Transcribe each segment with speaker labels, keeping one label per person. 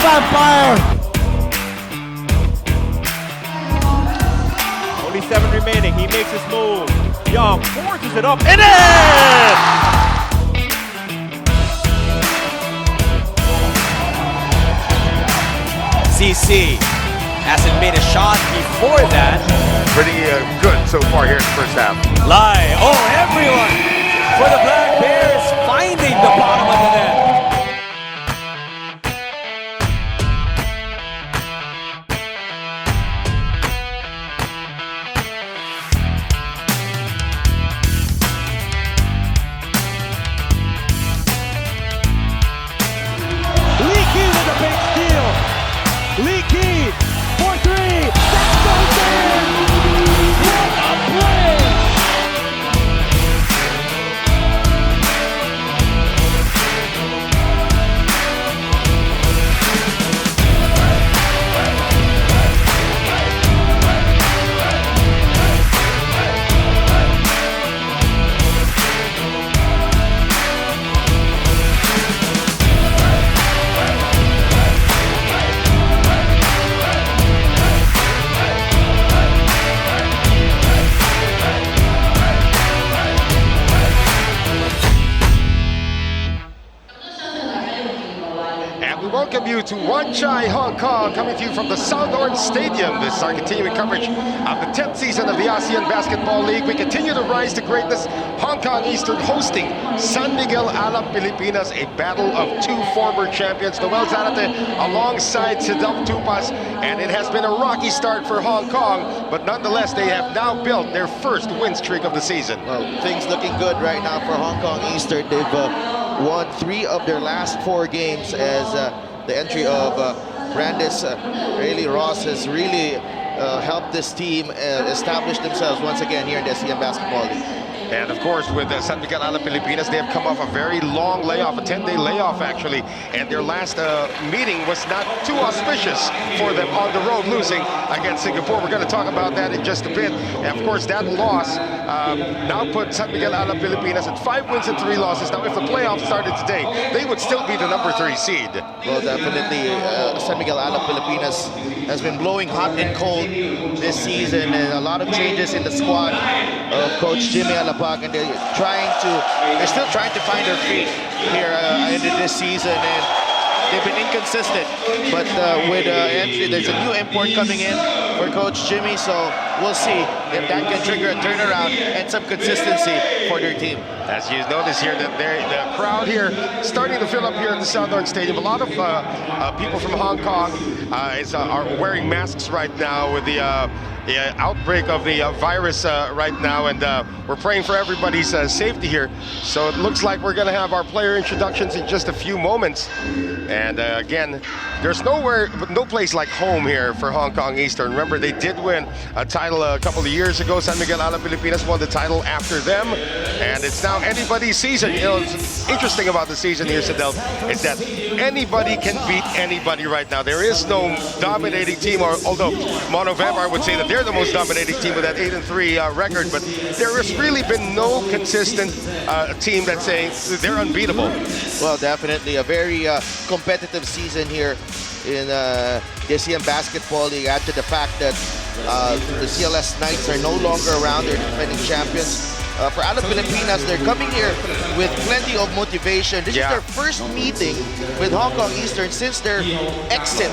Speaker 1: vampire.
Speaker 2: Only 7 remaining. He makes his move. Young forces it up and in!
Speaker 3: CC hasn't made a shot before that.
Speaker 4: Pretty good so far here in the first half.
Speaker 3: Lie. Oh, everyone for the Black Bears finding the bottom of the net.
Speaker 2: Leaky with a big steal. Leaky for 3. That goes in. What a play!
Speaker 4: We welcome you to Wan Chai, Hong Kong, coming to you from the Southorn Stadium. This is our continuing coverage of the 10th season of the ASEAN Basketball League. We continue to rise to greatness. Hong Kong Eastern hosting San Miguel Alab Pilipinas, a battle of 2 former champions, Noel Zarate alongside Sidel Tupas, and it has been a rocky start for Hong Kong, but nonetheless they have now built their first win streak of the season.
Speaker 5: Well, things looking good right now for Hong Kong Eastern. They've won 3 of their last 4 games as the entry of Brandis Rayleigh Ross has really helped this team establish themselves once again here in the ASEAN Basketball League.
Speaker 4: And of course, with San Miguel Alab Pilipinas, they have come off a very long layoff, a 10-day layoff actually, and their last meeting was not too auspicious for them on the road, losing against Singapore. We're going to talk about that in just a bit. And of course, that loss now put San Miguel Alab Pilipinas at 5 wins and 3 losses. Now, if the playoffs started today, they would still be the number 3 seed.
Speaker 5: Well, definitely, San Miguel Alab Pilipinas has been blowing hot and cold this season, and a lot of changes in the squad of Coach Jimmy Alapag, and they're still trying to find their feet here into this season, and they've been inconsistent. But with entry, there's a new import coming in for Coach Jimmy, so we'll see if that can trigger a turnaround and some consistency for their team.
Speaker 4: As you notice here, that the crowd here starting to fill up here at the Southorn Stadium. A lot of people from Hong Kong are wearing masks right now with the outbreak of the virus right now, and we're praying for everybody's safety here. So it looks like we're going to have our player introductions in just a few moments. And again, there's no place like home here for Hong Kong Eastern. Remember, they did win a title a couple of years ago. San Miguel Alab Pilipinas won the title after them, and it's now anybody's season. You know, it's interesting about the season here, Sidel, is that anybody can beat anybody right now. There is no dominating team, although Mono Vampire would say that they're the most dominating team with that 8-3 record, but there has really been no consistent team that's saying they're unbeatable.
Speaker 5: Well, definitely a very competitive season here in the ASEAN Basketball League. Add to the fact that the CLS Knights are no longer around, they're defending champions. For Alab Pilipinas, they're coming here with plenty of motivation. This is their first meeting with Hong Kong Eastern since their exit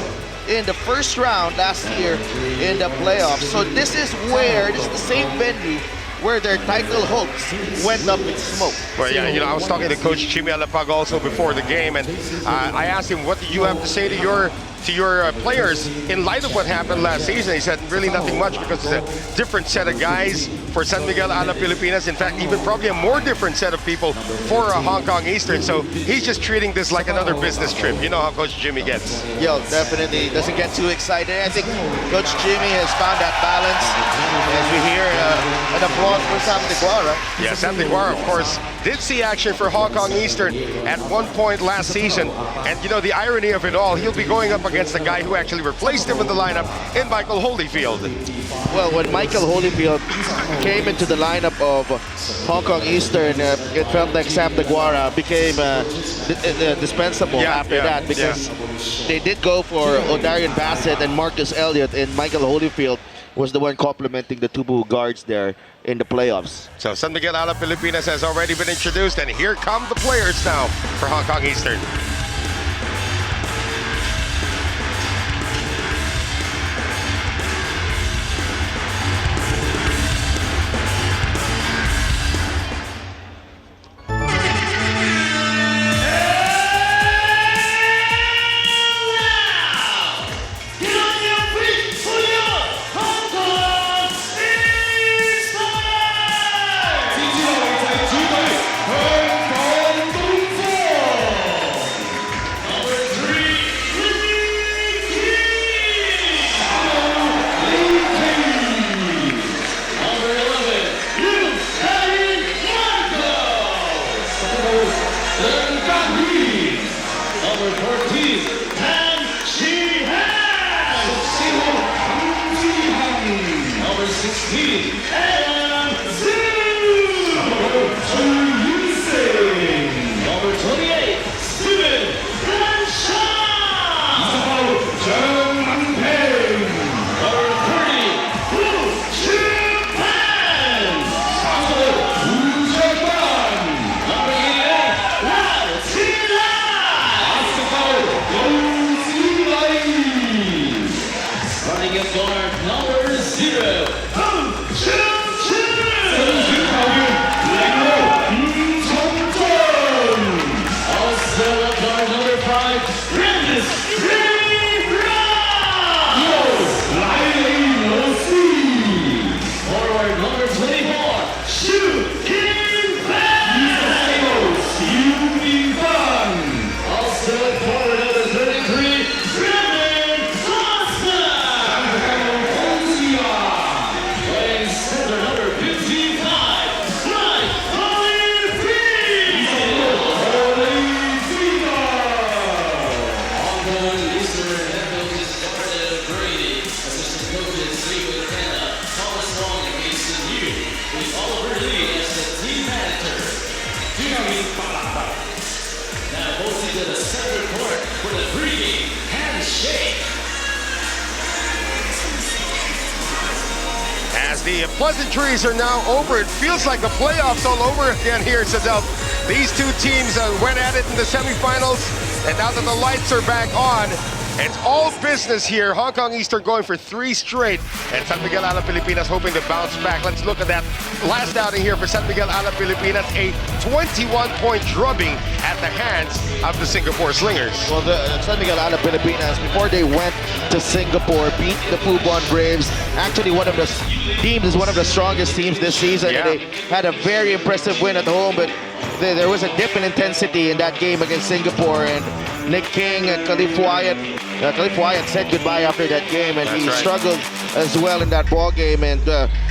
Speaker 5: in the first round last year in the playoffs. So this is the same venue where their title hopes went up in smoke.
Speaker 4: Well, yeah, you know, I was talking to Coach Jimmy Alapag also before the game, and I asked him, what do you have to say to your players in light of what happened last season? He said really nothing much, because it's a different set of guys for San Miguel Alab Pilipinas. In fact, even probably a more different set of people for Hong Kong Eastern. So he's just treating this like another business trip. You know how Coach Jimmy gets.
Speaker 5: Yeah, definitely doesn't get too excited. I think Coach Jimmy has found that balance. As we hear an applause for Sam Deguara.
Speaker 4: Yeah, Sam Deguara, of course, did see action for Hong Kong Eastern at one point last season. And you know, the irony of it all, he'll be going up against against the guy who actually replaced him in the lineup in Michael Holyfield.
Speaker 5: Well, when Michael Holyfield came into the lineup of Hong Kong Eastern, it felt like Sam Deguara became dispensable after that, because they did go for O'Darian Bassett and Marcus Elliott, and Michael Holyfield was the one complimenting the two guards there in the playoffs.
Speaker 4: So San Miguel Alab Pilipinas has already been introduced, and here come the players now for Hong Kong Eastern. The pleasantries are now over. It feels like the playoffs all over again here, Sadel. These two teams went at it in the semifinals, and now that the lights are back on, it's all business here. Hong Kong Eastern going for 3 straight, and San Miguel Alab Pilipinas hoping to bounce back. Let's look at that last outing here for San Miguel Alab Pilipinas, a 21-point drubbing at the hands of the Singapore Slingers.
Speaker 5: Well, the San Miguel Alab Pilipinas, before they went to Singapore, beat the Fubon Braves. Actually, one of the teams is one of the strongest teams this season.
Speaker 4: Yeah.
Speaker 5: And they had a very impressive win at home, but there was a dip in intensity in that game against Singapore, and Nick King and Khalif Wyatt said goodbye after that game, and he struggled as well in that ball game, and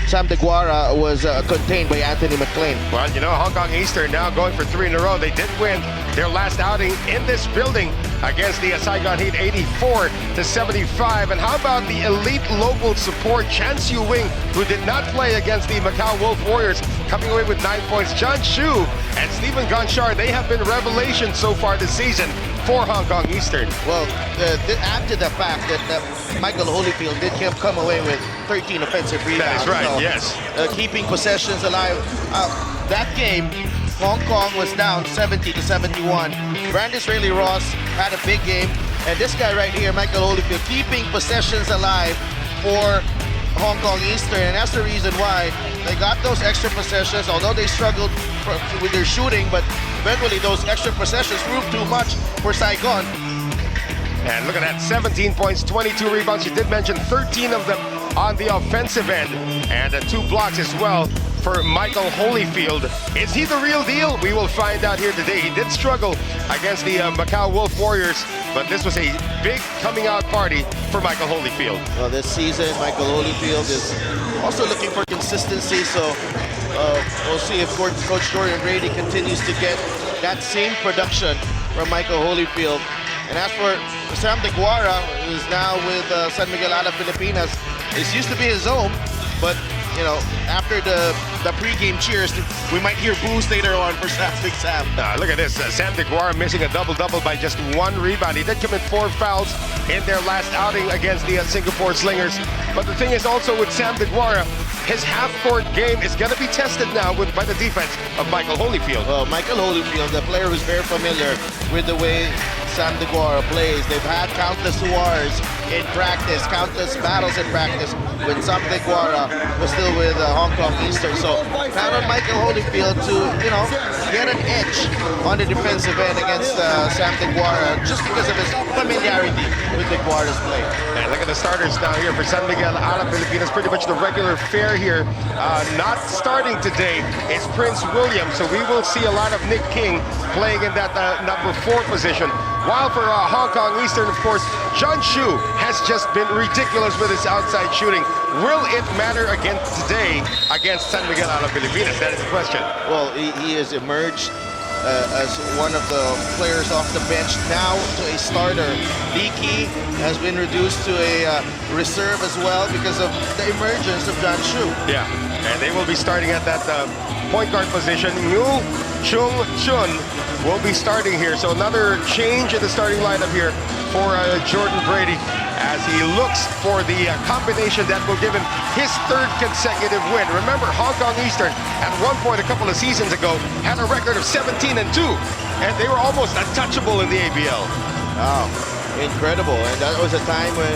Speaker 5: Sam Deguara was contained by Anthony McLean.
Speaker 4: Well, you know, Hong Kong Eastern now going for 3 in a row. They did win their last outing in this building against the Saigon Heat 84-75. And how about the elite local support, Chan Siu Wing, who did not play against the Macau Wolf Warriors, coming away with 9 points. John Shu and Stephen Gonchar, they have been revelations so far this season for Hong Kong Eastern.
Speaker 5: Well, add to the fact that Michael Holyfield did come away with 13 offensive rebounds.
Speaker 4: That is right,
Speaker 5: so,
Speaker 4: yes.
Speaker 5: Keeping possessions alive. That game, Hong Kong was down 70-71. Brandis Rayleigh Ross had a big game, and this guy right here, Michael Holyfield, keeping possessions alive for Hong Kong Eastern, and that's the reason why they got those extra possessions, although they struggled with their shooting, but eventually those extra possessions proved too much for Saigon.
Speaker 4: And look at that, 17 points, 22 rebounds. You did mention 13 of them on the offensive end, and 2 blocks as well for Michael Holyfield. Is he the real deal? We will find out here today. He did struggle against the Macau Wolf Warriors, but this was a big coming out party for Michael Holyfield.
Speaker 5: Well, this season, Michael Holyfield is also looking for consistency, so we'll see if Coach Dorian Brady continues to get that same production from Michael Holyfield And as for Sam De Guara, who's now with San Miguel Alab Pilipinas, this used to be his home, but you know, after the pre-game cheers, we might hear boos later on for Big Sam.
Speaker 4: Look at this, Sam De Guara missing a double-double by just 1 rebound. He did commit 4 fouls in their last outing against the Singapore Slingers. But the thing is also with Sam De Guara, his half-court game is going to be tested now by the defense of Michael Holyfield.
Speaker 5: Well, Michael Holyfield, the player who's very familiar with the way Sam De Guara plays. They've had countless wars in practice, countless battles in practice when Sam De Guara was still with Hong Kong Eastern. So count on Michael Holyfield to, you know, get an edge on the defensive end against Sam De Guara just because of his familiarity with De Guara's play.
Speaker 4: And look at the starters now here for San Miguel Alab Pilipinas. Pretty much the regular fare here. Not starting today is Prince William. So we will see a lot of Nick King playing in that number 4 position. While for Hong Kong Eastern, of course, John Shu has just been ridiculous with his outside shooting. Will it matter again today against San Miguel Alab Pilipinas? That is the question.
Speaker 5: Well, he has emerged as one of the players off the bench now to a starter. Lee Kee has been reduced to a reserve as well because of the emergence of John Shu.
Speaker 4: Yeah, and they will be starting at that point guard position. Mu Chung Chun will be starting here. So another change in the starting lineup here for Jordan Brady as he looks for the combination that will give him his 3rd consecutive win. Remember, Hong Kong Eastern at one point a couple of seasons ago had a record of 17-2, and they were almost untouchable in the ABL.
Speaker 5: Wow, incredible. And that was a time when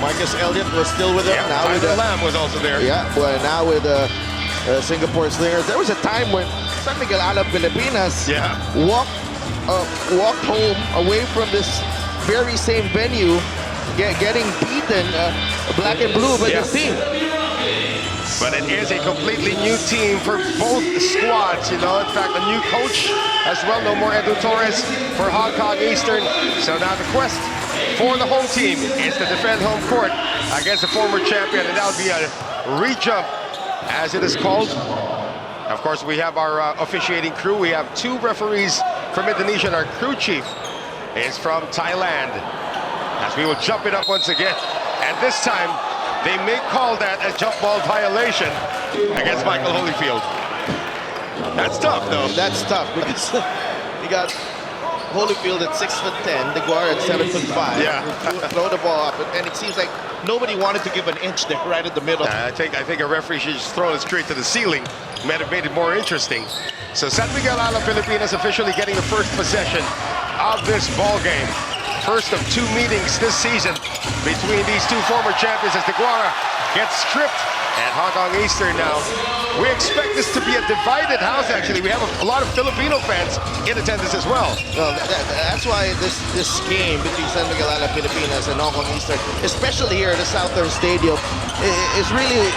Speaker 5: Marcus Elliott was still with them.
Speaker 4: Yeah,
Speaker 5: now
Speaker 4: Tyler Lamb was also there.
Speaker 5: Yeah, well, now with Singapore Slingers. There was a time when San Miguel Alab Pilipinas walked home away from this very same venue, getting beaten black and blue by this team.
Speaker 4: But it is a completely new team for both squads, you know. In fact, a new coach as well. No more Edu Torres for Hong Kong Eastern. So now the quest for the home team is to defend home court against the former champion, and that would be a re-jump, as it is called. Of course, we have our officiating crew. We have 2 referees from Indonesia, and our crew chief is from Thailand. As we will jump it up once again. And this time, they may call that a jump ball violation against Michael Holyfield. That's tough, though.
Speaker 5: That's tough because you got Holyfield at 6'10", De Guara at 7'5".
Speaker 4: Yeah.
Speaker 5: Throw the ball up, and it seems like nobody wanted to give an inch there, right in the middle.
Speaker 4: I think a referee should just throw it straight to the ceiling. Might have made it more interesting. So San Miguel Alab Pilipinas officially getting the first possession of this ball game. First of 2 meetings this season between these 2 former champions as De Guara gets stripped at Hong Kong Eastern now. We expect this to be a divided house, actually. We have a lot of Filipino fans in attendance as well.
Speaker 5: Well, that's why this game between San Miguel Alab Pilipinas and Hong Kong Eastern, especially here at the Southorn Stadium, is really,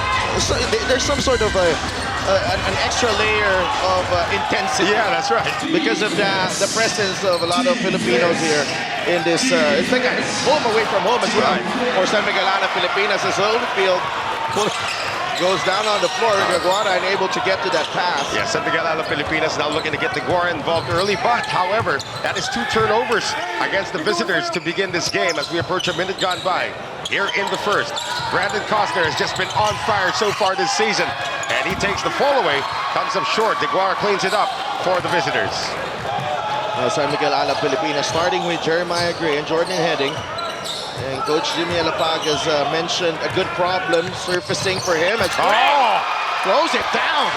Speaker 5: there's some sort of an extra layer of intensity.
Speaker 4: Yeah, that's right.
Speaker 5: Because of the presence of a lot of Filipinos here in this, it's like a home away from home as well for San Miguel Alab Pilipinas as Holyfield goes down on the floor. De Guara unable to get to that pass.
Speaker 4: Yeah, San Miguel Alab Pilipinas now looking to get De Guara involved early, but however, that is 2 turnovers against the visitors to begin this game as we approach a minute gone by here in the first. Brandon Costner has just been on fire so far this season, and he takes the fall away, comes up short. De Guara cleans it up for the visitors.
Speaker 5: San Miguel Alab Pilipinas starting with Jeremiah Gray and Jordan Heading. And Coach Jimmy Alapag has mentioned a good problem surfacing for him as throws it down.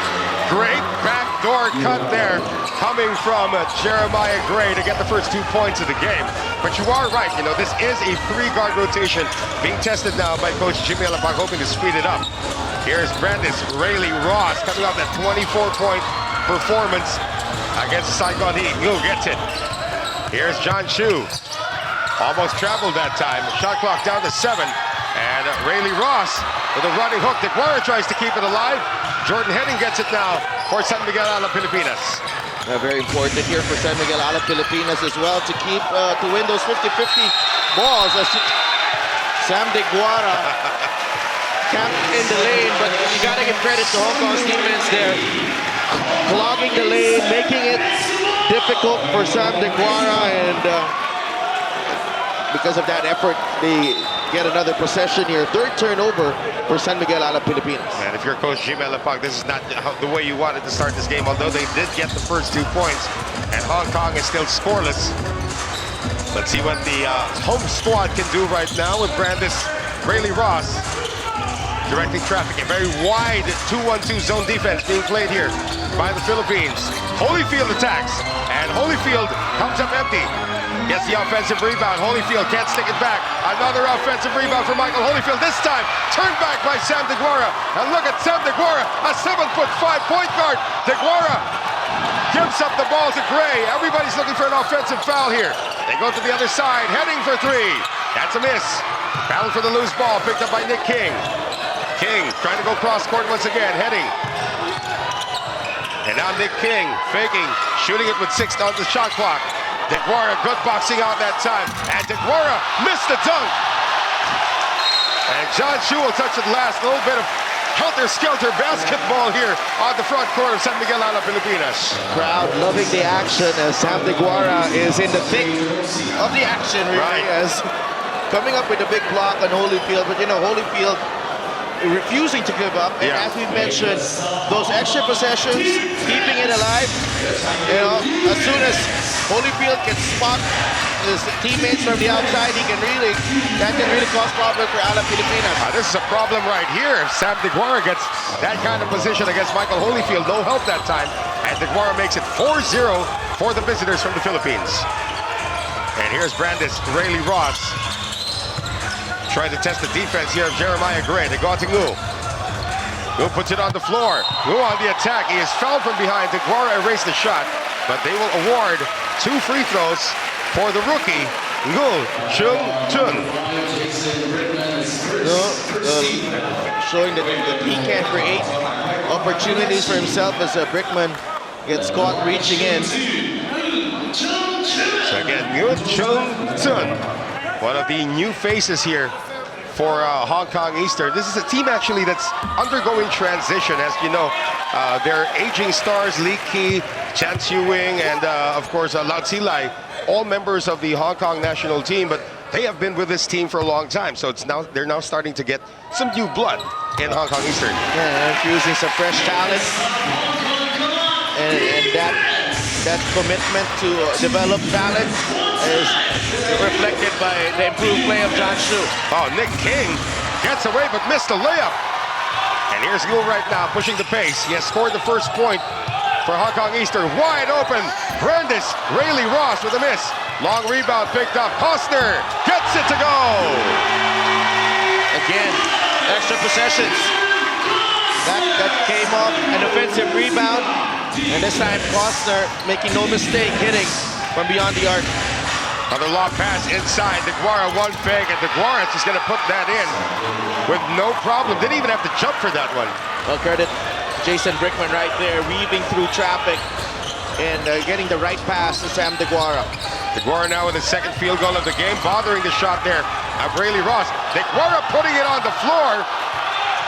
Speaker 4: Great backdoor cut there coming from Jeremiah Gray to get the first 2 points of the game. But you are right, you know, this is a 3-guard rotation being tested now by Coach Jimmy Alapag, hoping to speed it up. Here's Brandis Rayleigh Ross coming off that 24-point performance against the Saigon Heat. Will gets it. Here's John Shu. Almost traveled that time. Shot clock down to 7. And Rayleigh Ross with a running hook. De Guara tries to keep it alive. Jordan Heading gets it now for San Miguel Alab Pilipinas.
Speaker 5: Very important here for San Miguel Alab Pilipinas as well to keep to win those 50-50 balls. As Sam De Guara camped in the lane, but you got to give credit to Hong Kong's defense there, clogging the lane, making it difficult for Sam De Guara, and because of that effort, they get another possession here. Third turnover for San Miguel Alab Pilipinas.
Speaker 4: And if you're Coach Miguel Alab, this is not the way you wanted to start this game, although they did get the first 2 points. And Hong Kong is still scoreless. Let's see what the home squad can do right now with Brandis Rayleigh Ross directing traffic. A very wide 2-1-2 zone defense being played here by the Philippines. Holyfield attacks, and Holyfield comes up empty. Gets the offensive rebound. Holyfield can't stick it back. Another offensive rebound for Michael Holyfield. This time, turned back by Sam DeGuara. And look at Sam DeGuara, a 7'5" point guard. DeGuara gives up the ball to Gray. Everybody's looking for an offensive foul here. They go to the other side, heading for 3. That's a miss. Battle for the loose ball, picked up by Nick King. King trying to go cross court once again, heading. And now Nick King faking, shooting it with 6 on the shot clock. DeGuara, good boxing out that time. And DeGuara missed the dunk. And John Chu will touch it last. A little bit of helter-skelter basketball here on the front court of San Miguel Alab Pilipinas.
Speaker 5: Crowd loving the action as Sam DeGuara is in the thick of the action, really, as coming up with a big block on Holyfield. But you know, Holyfield refusing to give up, and as we mentioned, those extra possessions, keeping it alive. You know, as soon as Holyfield can spot his teammates from the outside, that can really cause problems for Alab Pilipinas.
Speaker 4: This is a problem right here. If Sam DeGuara gets that kind of position against Michael Holyfield, no help that time, and DeGuara makes it 4-0 for the visitors from the Philippines. And here's Brandis Rayleigh Ross trying to test the defense here of Jeremiah Gray. They go out to Ngu. Ngu puts it on the floor. Ngu on the attack. He is fouled from behind. DeGuara erased the shot, but they will award 2 free throws for the rookie, Ngu Chung Chun.
Speaker 5: Showing that he can create opportunities for himself as Brickman gets caught reaching in.
Speaker 4: So again, Ngu Chung Chun, one of the new faces here for Hong Kong Eastern. This is a team actually that's undergoing transition. As you know, their aging stars, Lee Ki, Chan Chiu Wing, and of course Lau Tsilai, all members of the Hong Kong national team, but they have been with this team for a long time. So they're now starting to get some new blood in Hong Kong Eastern.
Speaker 5: Yeah, infusing some fresh talent, and that commitment to develop talent is reflected by the improved play of John Chu.
Speaker 4: Oh, Nick King gets away but missed a layup. And here's Ngu right now pushing the pace. He has scored the first point for Hong Kong Eastern. Wide open, Brandis Rayleigh Ross with a miss. Long rebound picked up. Costner gets it to go.
Speaker 5: Again, extra possessions. That came off an offensive rebound. And this time Costner making no mistake, hitting from beyond the arc.
Speaker 4: Another long pass inside. DeGuara one fake, and DeGuara just going to put that in with no problem. Didn't even have to jump for that one.
Speaker 5: Well, credit Jason Brickman right there, weaving through traffic and getting the right pass to Sam DeGuara.
Speaker 4: DeGuara now with his second field goal of the game, bothering the shot there of Rayleigh Ross. DeGuara putting it on the floor.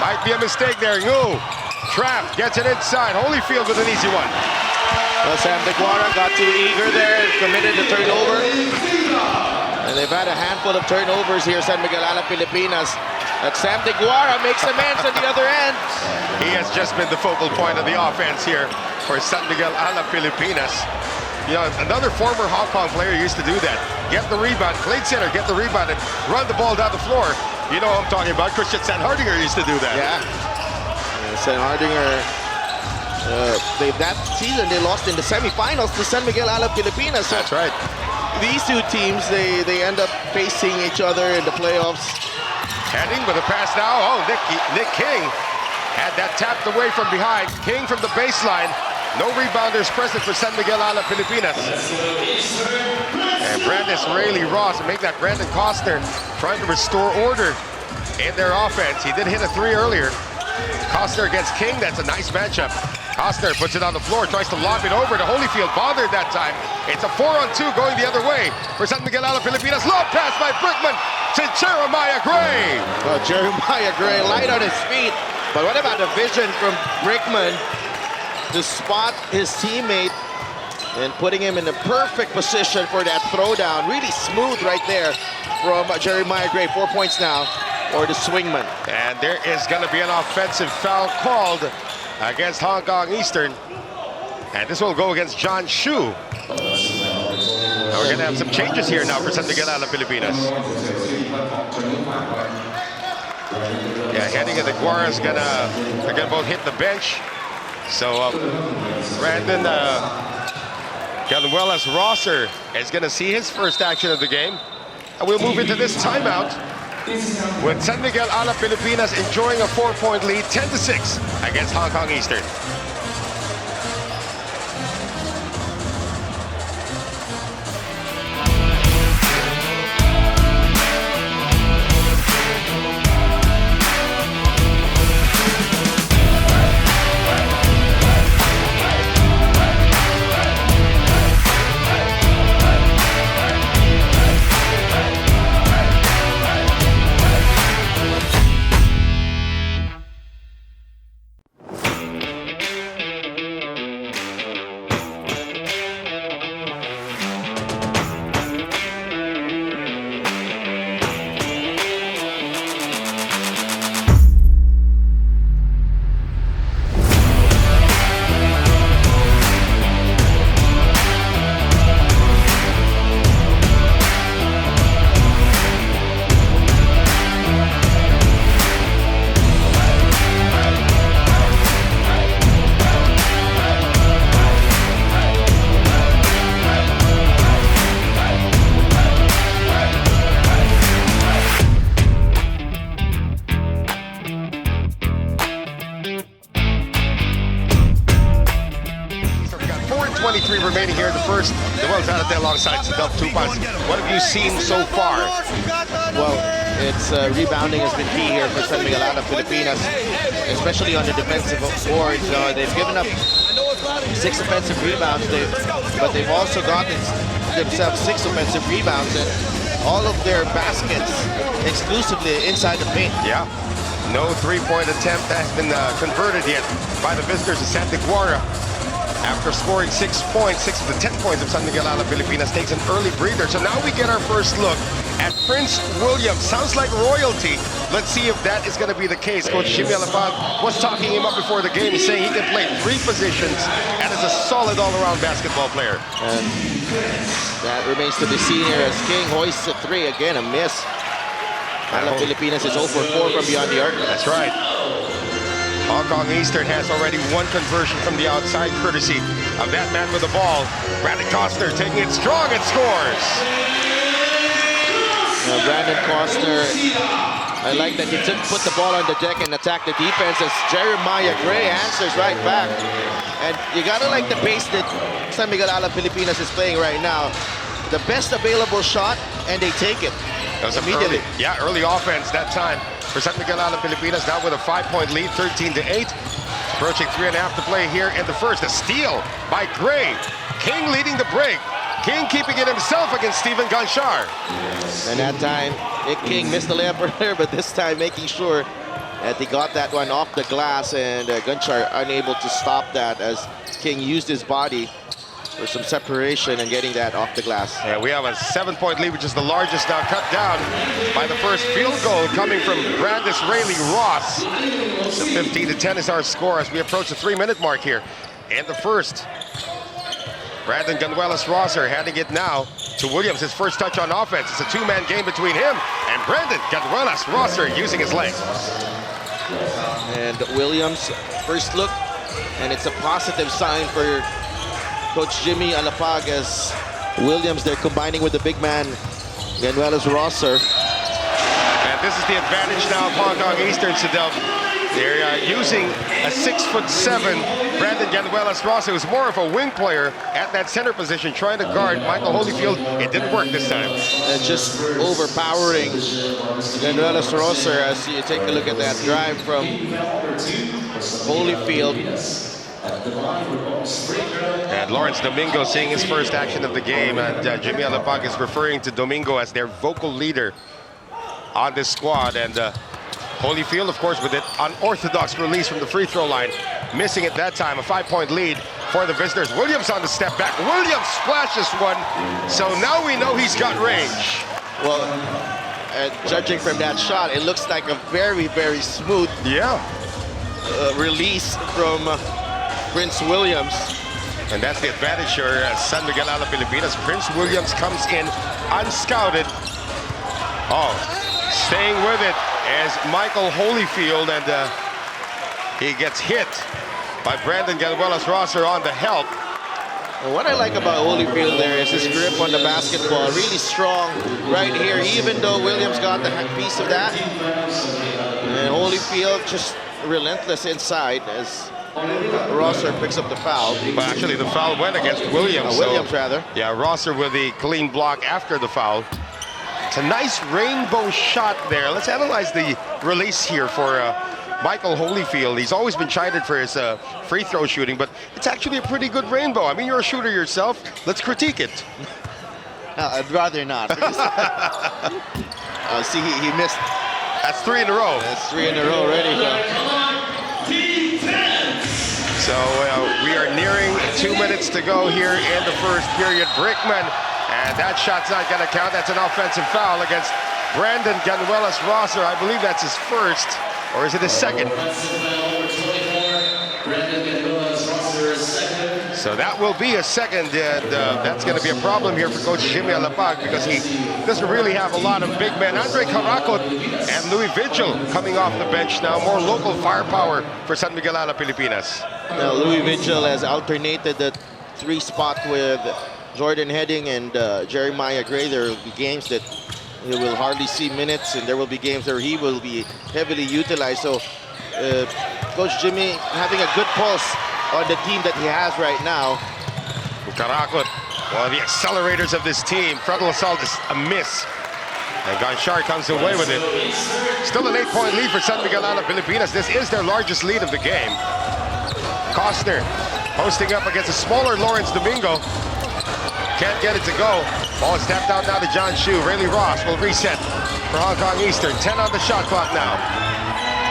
Speaker 4: Might be a mistake there. Ngu trap, gets it inside. Holyfield with an easy one.
Speaker 5: Well, Sam DeGuara got too eager there, committed the turnover. And they've had a handful of turnovers here, San Miguel Alab Pilipinas. But Sam DeGuara makes amends on the other end.
Speaker 4: He has just been the focal point of the offense here for San Miguel Alab Pilipinas. You know, another former Hong Kong player used to do that. Get the rebound, played center, get the rebound, and run the ball down the floor. You know what I'm talking about. Christian Sanhardinger used to do that.
Speaker 5: Yeah. Sanhardinger, that season they lost in the semifinals to San Miguel Alab Pilipinas. So
Speaker 4: that's right.
Speaker 5: These two teams, they end up facing each other in the playoffs.
Speaker 4: Heading with a pass now. Oh, Nick King had that tapped away from behind. King from the baseline. No rebounders present for San Miguel Alab Pilipinas. And Brandis Rayleigh Ross, make that Brandon Costner trying to restore order in their offense. He did hit a 3 earlier. Costner against King, that's a nice matchup. Costner puts it on the floor, tries to lob it over to Holyfield, bothered that time. It's a 4-on-2 going the other way for San Miguel Alab Pilipinas. Lob pass by Brickman to Jeremiah Gray.
Speaker 5: Well, Jeremiah Gray light on his feet. But what about the vision from Brickman to spot his teammate and putting him in the perfect position for that throwdown. Really smooth right there from Jeremiah Gray. 4 points now for the swingman.
Speaker 4: And there is going to be an offensive foul called against Hong Kong Eastern. And this will go against John Shu. Now we're going to have some changes here now for San Miguel Alab Pilipinas. Yeah, Henning and the Guaras they're gonna both hit the bench. So Brandon Galuelas Rosser is gonna see his first action of the game. And we'll move into this timeout with San Miguel Alab Pilipinas enjoying a 4-point lead, 10-6 against Hong Kong Eastern. Remaining here in the first. The one's out there alongside Sadel Tupas. What have you seen so far?
Speaker 5: Well, it's rebounding has been key here for San Miguel Alab Pilipinas, especially on the defensive boards. They've given up 6 offensive rebounds, but they've also gotten themselves 6 offensive rebounds, and all of their baskets exclusively inside the paint.
Speaker 4: Yeah, no 3-point attempt has been converted yet by the visitors of Santa Clara. After scoring 6 points, 6 of the 10 points of San Miguel Alab Pilipinas takes an early breather. So now we get our first look at Prince William. Sounds like royalty. Let's see if that is going to be the case. Coach Jimmy Alapag was talking him up before the game. He's saying he can play 3 positions and is a solid all-around basketball player.
Speaker 5: And that remains to be seen here as King hoists a 3. Again, a miss. Alab Pilipinas is 0 for 4 from beyond the arc.
Speaker 4: That's right. Hong Kong Eastern has already 1 conversion from the outside, courtesy of that man with the ball. Brandon Costner taking it strong and scores.
Speaker 5: Brandon Costner, I like that he put the ball on the deck and attacked the defense as Jeremiah Gray answers right back. And you gotta like the pace that San Miguel Alab Pilipinas is playing right now. The best available shot, and they take it immediately.
Speaker 4: Early offense that time for San Miguel Alab Pilipinas, now with a 5-point lead, 13-8. Approaching 3.5 to play here in the first. A steal by Gray. King leading the break. King keeping it himself against Steven Gonchar.
Speaker 5: And that time, Nick King missed the layup earlier, but this time making sure that he got that one off the glass, and Gonchar unable to stop that as King used his body for some separation and getting that off the glass.
Speaker 4: Yeah, we have a 7-point lead, which is the largest now, cut down by the first field goal coming from Brandis Rayleigh Ross. So 15-10 is our score as we approach the 3-minute mark here in the first. Brandon Galuelas Rosser handing it now to Williams, his first touch on offense. It's a 2-man game between him and Brandon Galuelas Rosser using his legs.
Speaker 5: And Williams, first look, and it's a positive sign for Coach Jimmy Alapag as Williams, they're combining with the big man, Galuelas Rosser.
Speaker 4: And this is the advantage now of Hong Kong Eastern, Sadel. They're using a 6'7" Brandon Galuelas Rosser, who's more of a wing player at that center position, trying to guard Michael Holyfield. It didn't work this time.
Speaker 5: And just overpowering Galuelas Rosser as you take a look at that drive from Holyfield.
Speaker 4: And Lawrence Domingo seeing his first action of the game, and Jimmy Alapag is referring to Domingo as their vocal leader on this squad. And Holyfield, of course, with an unorthodox release from the free throw line, missing it that time. A 5-point lead for the visitors. Williams on the step back. Williams splashes one. So now we know he's got range.
Speaker 5: Well, judging from that shot, it looks like a very, very smooth release from Prince Williams.
Speaker 4: And that's the advantage here as San Miguel Alab Pilipinas. Prince Williams comes in unscouted. Oh, staying with it as Michael Holyfield, and he gets hit by Brandon Ganuelas-Rosser on the help.
Speaker 5: What I like about Holyfield there is his grip on the basketball, really strong right here, even though Williams got the piece of that. And Holyfield just relentless inside as Rosser picks up the foul.
Speaker 4: But actually the foul went against Williams.
Speaker 5: Williams, rather.
Speaker 4: Yeah, Rosser with the clean block after the foul. It's a nice rainbow shot there. Let's analyze the release here for Michael Holyfield. He's always been chided for his free throw shooting, but it's actually a pretty good rainbow. I mean, you're a shooter yourself. Let's critique it.
Speaker 5: I'd rather not. Because, see, he missed.
Speaker 4: That's 3 in a row.
Speaker 5: That's 3 in a row already.
Speaker 4: So we are nearing 2 minutes to go here in the first period. Brickman, and that shot's not going to count. That's an offensive foul against Brandon Ganuelas-Rosser. I believe that's his first. Or is it his second? So that will be a second, and that's going to be a problem here for Coach Jimmy Alapag because he doesn't really have a lot of big men. Andre Caracot and Louis Vigil coming off the bench now. More local firepower for San Miguel Alab Pilipinas.
Speaker 5: Now, Louis Vigil has alternated the 3 spot with Jordan Heading and Jeremiah Gray. There will be games that he will hardly see minutes, and there will be games where he will be heavily utilized. So Coach Jimmy having a good pulse on the team that he has right now.
Speaker 4: Caracot, one of the accelerators of this team. Frontal assault is a miss. And Gonchar comes away with it. Still an 8-point lead for San Miguel Alab Pilipinas. This is their largest lead of the game. Costner posting up against a smaller Lawrence Domingo. Can't get it to go. Ball is tapped out now to John Shu. Rayleigh Ross will reset for Hong Kong Eastern. 10 on the shot clock now.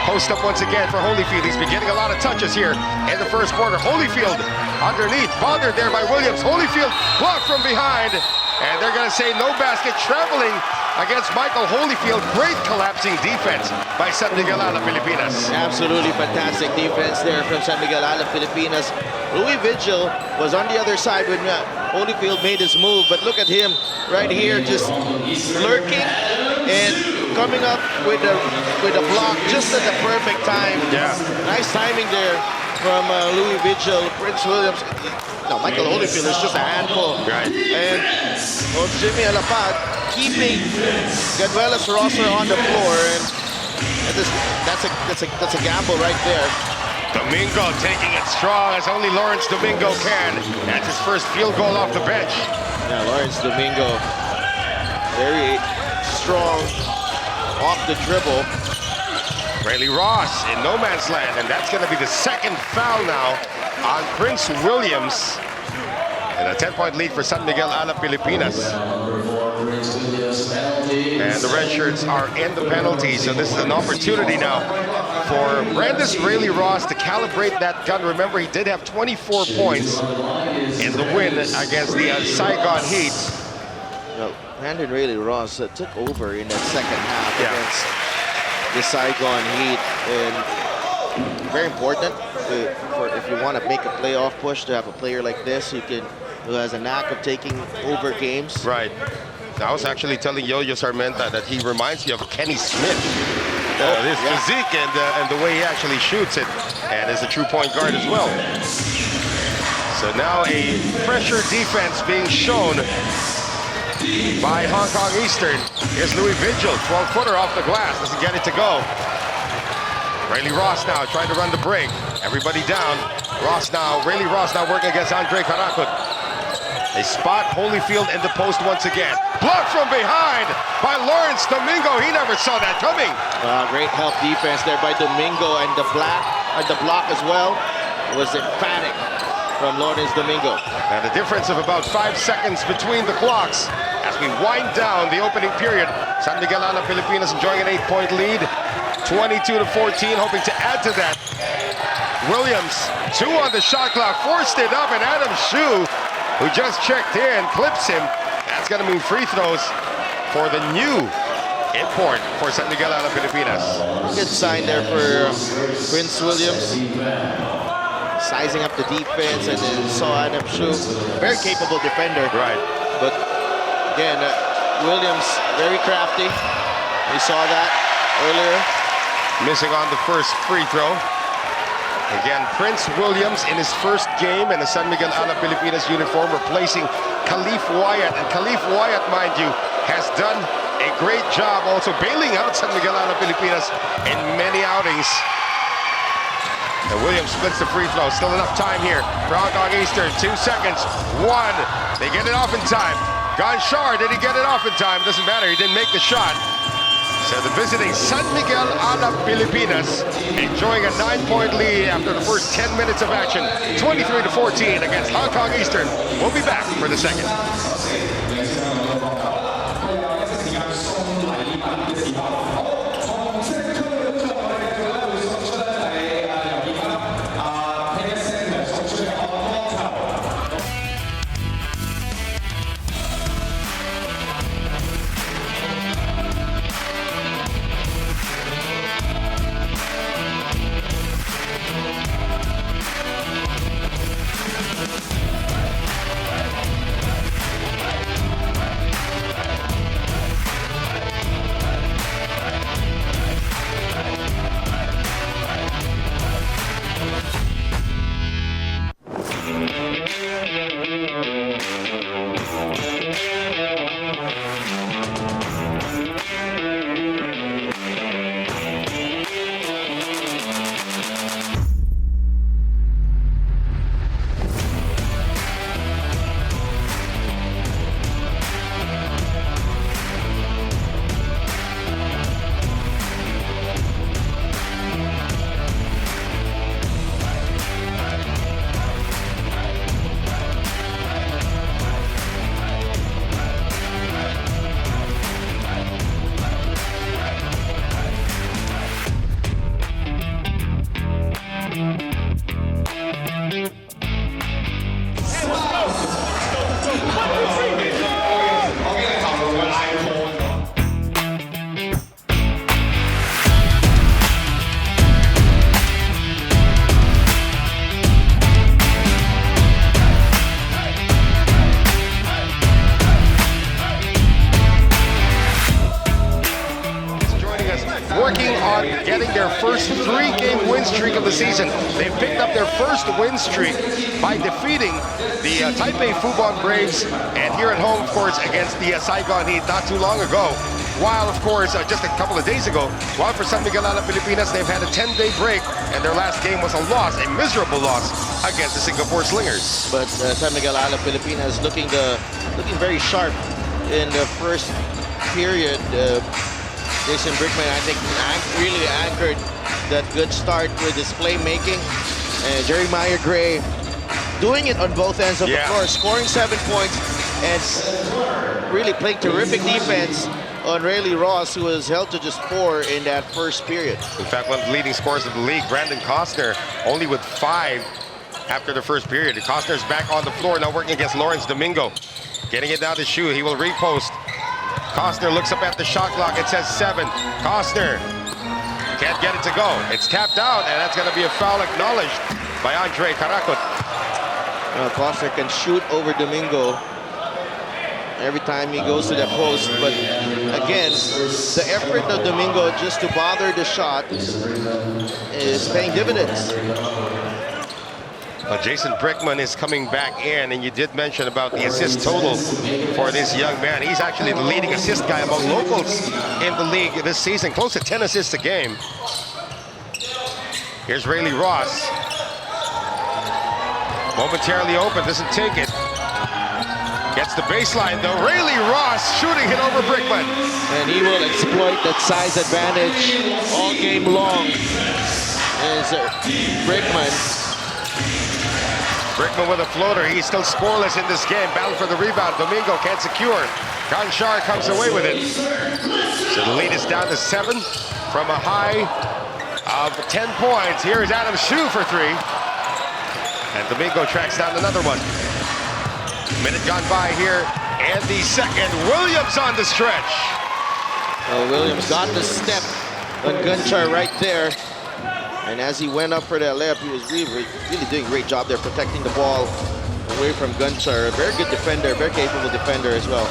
Speaker 4: Post up once again for Holyfield. He's been getting a lot of touches here in the first quarter. Holyfield underneath, bothered there by Williams. Holyfield blocked from behind. And they're going to say no basket, traveling against Michael Holyfield. Great collapsing defense by San Miguel Alab Pilipinas.
Speaker 5: Absolutely fantastic defense there from San Miguel Alab Pilipinas. Louis Vigil was on the other side when Holyfield made his move, but look at him right here, just lurking and coming up with a block just at the perfect time.
Speaker 4: Yeah.
Speaker 5: Nice timing there from Louis Vigil. Prince Williams. No, Michael Holyfield is just a handful.
Speaker 4: Right.
Speaker 5: And Jimmy Alapag keeping Ganuelas-Rosser on the floor, and that's a gamble right there.
Speaker 4: Domingo taking it strong as only Lawrence Domingo can. That's his first field goal off the bench.
Speaker 5: Yeah, Lawrence Domingo, very strong off the dribble.
Speaker 4: Rayleigh Ross in no man's land, and that's going to be the second foul now on Prince Williams. And a 10-point lead for San Miguel Alab Pilipinas. And the red shirts are in the penalty, so this is an opportunity now for Brandis Rayleigh Ross to calibrate that gun. Remember, he did have 24 points in the win against the Saigon Heat.
Speaker 5: Brandon Rayleigh Ross took over in that second half against the Saigon Heat, and very important if you want to make a playoff push to have a player like this who has a knack of taking over games.
Speaker 4: Right. I was actually telling Yo-Yo Sarmenta that he reminds me of Kenny Smith. His physique and the way he actually shoots it, and is a true point guard as well. So now a pressure defense being shown by Hong Kong Eastern. Here's Louis Vigil, 12-footer off the glass, doesn't get it to go. Rayleigh Ross now trying to run the break. Everybody down. Rayleigh Ross now working against Andre Caracot. They spot Holyfield in the post once again. Blocked from behind by Lawrence Domingo. He never saw that coming.
Speaker 5: Great help defense there by Domingo, and the block as well was emphatic from Lawrence Domingo.
Speaker 4: And a difference of about 5 seconds between the clocks as we wind down the opening period. San Miguel Alab Pilipinas enjoying an 8-point lead, 22-14, hoping to add to that Williams, 2 on the shot clock, forced it up, and Adam Shu, who just checked in, clips him. That's going to mean free throws for the new import for San Miguel Alab Pilipinas.
Speaker 5: Good sign there for Prince Williams. Sizing up the defense, and then saw Adam Shu, very capable defender.
Speaker 4: Right.
Speaker 5: But again, Williams, very crafty. We saw that earlier.
Speaker 4: Missing on the first free throw. Again, Prince Williams in his first game in the San Miguel Alab Pilipinas uniform, replacing Khalif Wyatt. And Khalif Wyatt, mind you, has done a great job also bailing out San Miguel Alab Pilipinas in many outings. And Williams splits the free throw. Still enough time here for Hong Kong Eastern. 2 seconds. 1. They get it off in time. Ganshar, did he get it off in time? Doesn't matter. He didn't make the shot. So the visiting San Miguel Alab Pilipinas enjoying a 9-point lead after the first 10 minutes of action. 23-14 against Hong Kong Eastern. We'll be back for the second. Working on getting their first 3-game win streak of the season. They picked up their first win streak by defeating the Taipei Fubon Braves, and here at home, of course, against the Saigon Heat not too long ago. While, of course, just a couple of days ago, while for San Miguel Alab Pilipinas, they've had a 10-day break, and their last game was a loss, a miserable loss against the Singapore Slingers.
Speaker 5: But San Miguel Alab Pilipinas looking very sharp in the first period. Jason Brickman, I think, really anchored that good start with his playmaking. And Jeremiah Gray doing it on both ends of the floor, scoring 7 points and really playing terrific defense on Rayleigh Ross, who was held to just 4 in that first period.
Speaker 4: In fact, one of the leading scorers of the league, Brandon Costner, only with 5 after the first period. Costner's back on the floor, now working against Lawrence Domingo. Getting it down to Shu, he will repost. Costner looks up at the shot clock, it says 7. Costner can't get it to go. It's tapped out, and that's going to be a foul acknowledged by Andre Karakot.
Speaker 5: Costner can shoot over Domingo every time he goes to the post, but again, the effort of Domingo just to bother the shot is paying dividends.
Speaker 4: Jason Brickman is coming back in, and you did mention about the assist total for this young man. He's actually the leading assist guy among locals in the league this season, close to 10 assists a game. Here's Rayleigh Ross. Momentarily open, doesn't take it. Gets the baseline though. Rayleigh Ross shooting it over Brickman.
Speaker 5: And he will exploit that size advantage all game long. Is Brickman.
Speaker 4: Brickman with a floater. He's still scoreless in this game. Battle for the rebound. Domingo can't secure. Ganshar comes away with it. So the lead is down to 7 from a high of 10 points. Here is Adam Hsu for 3. And Domingo tracks down another one. Minute gone by here, and the second. Williams on the stretch.
Speaker 5: Well, Williams got the step on Gunchar right there. And as he went up for the layup, he was really doing a great job there protecting the ball away from Gunchar. A very good defender, very capable defender as well.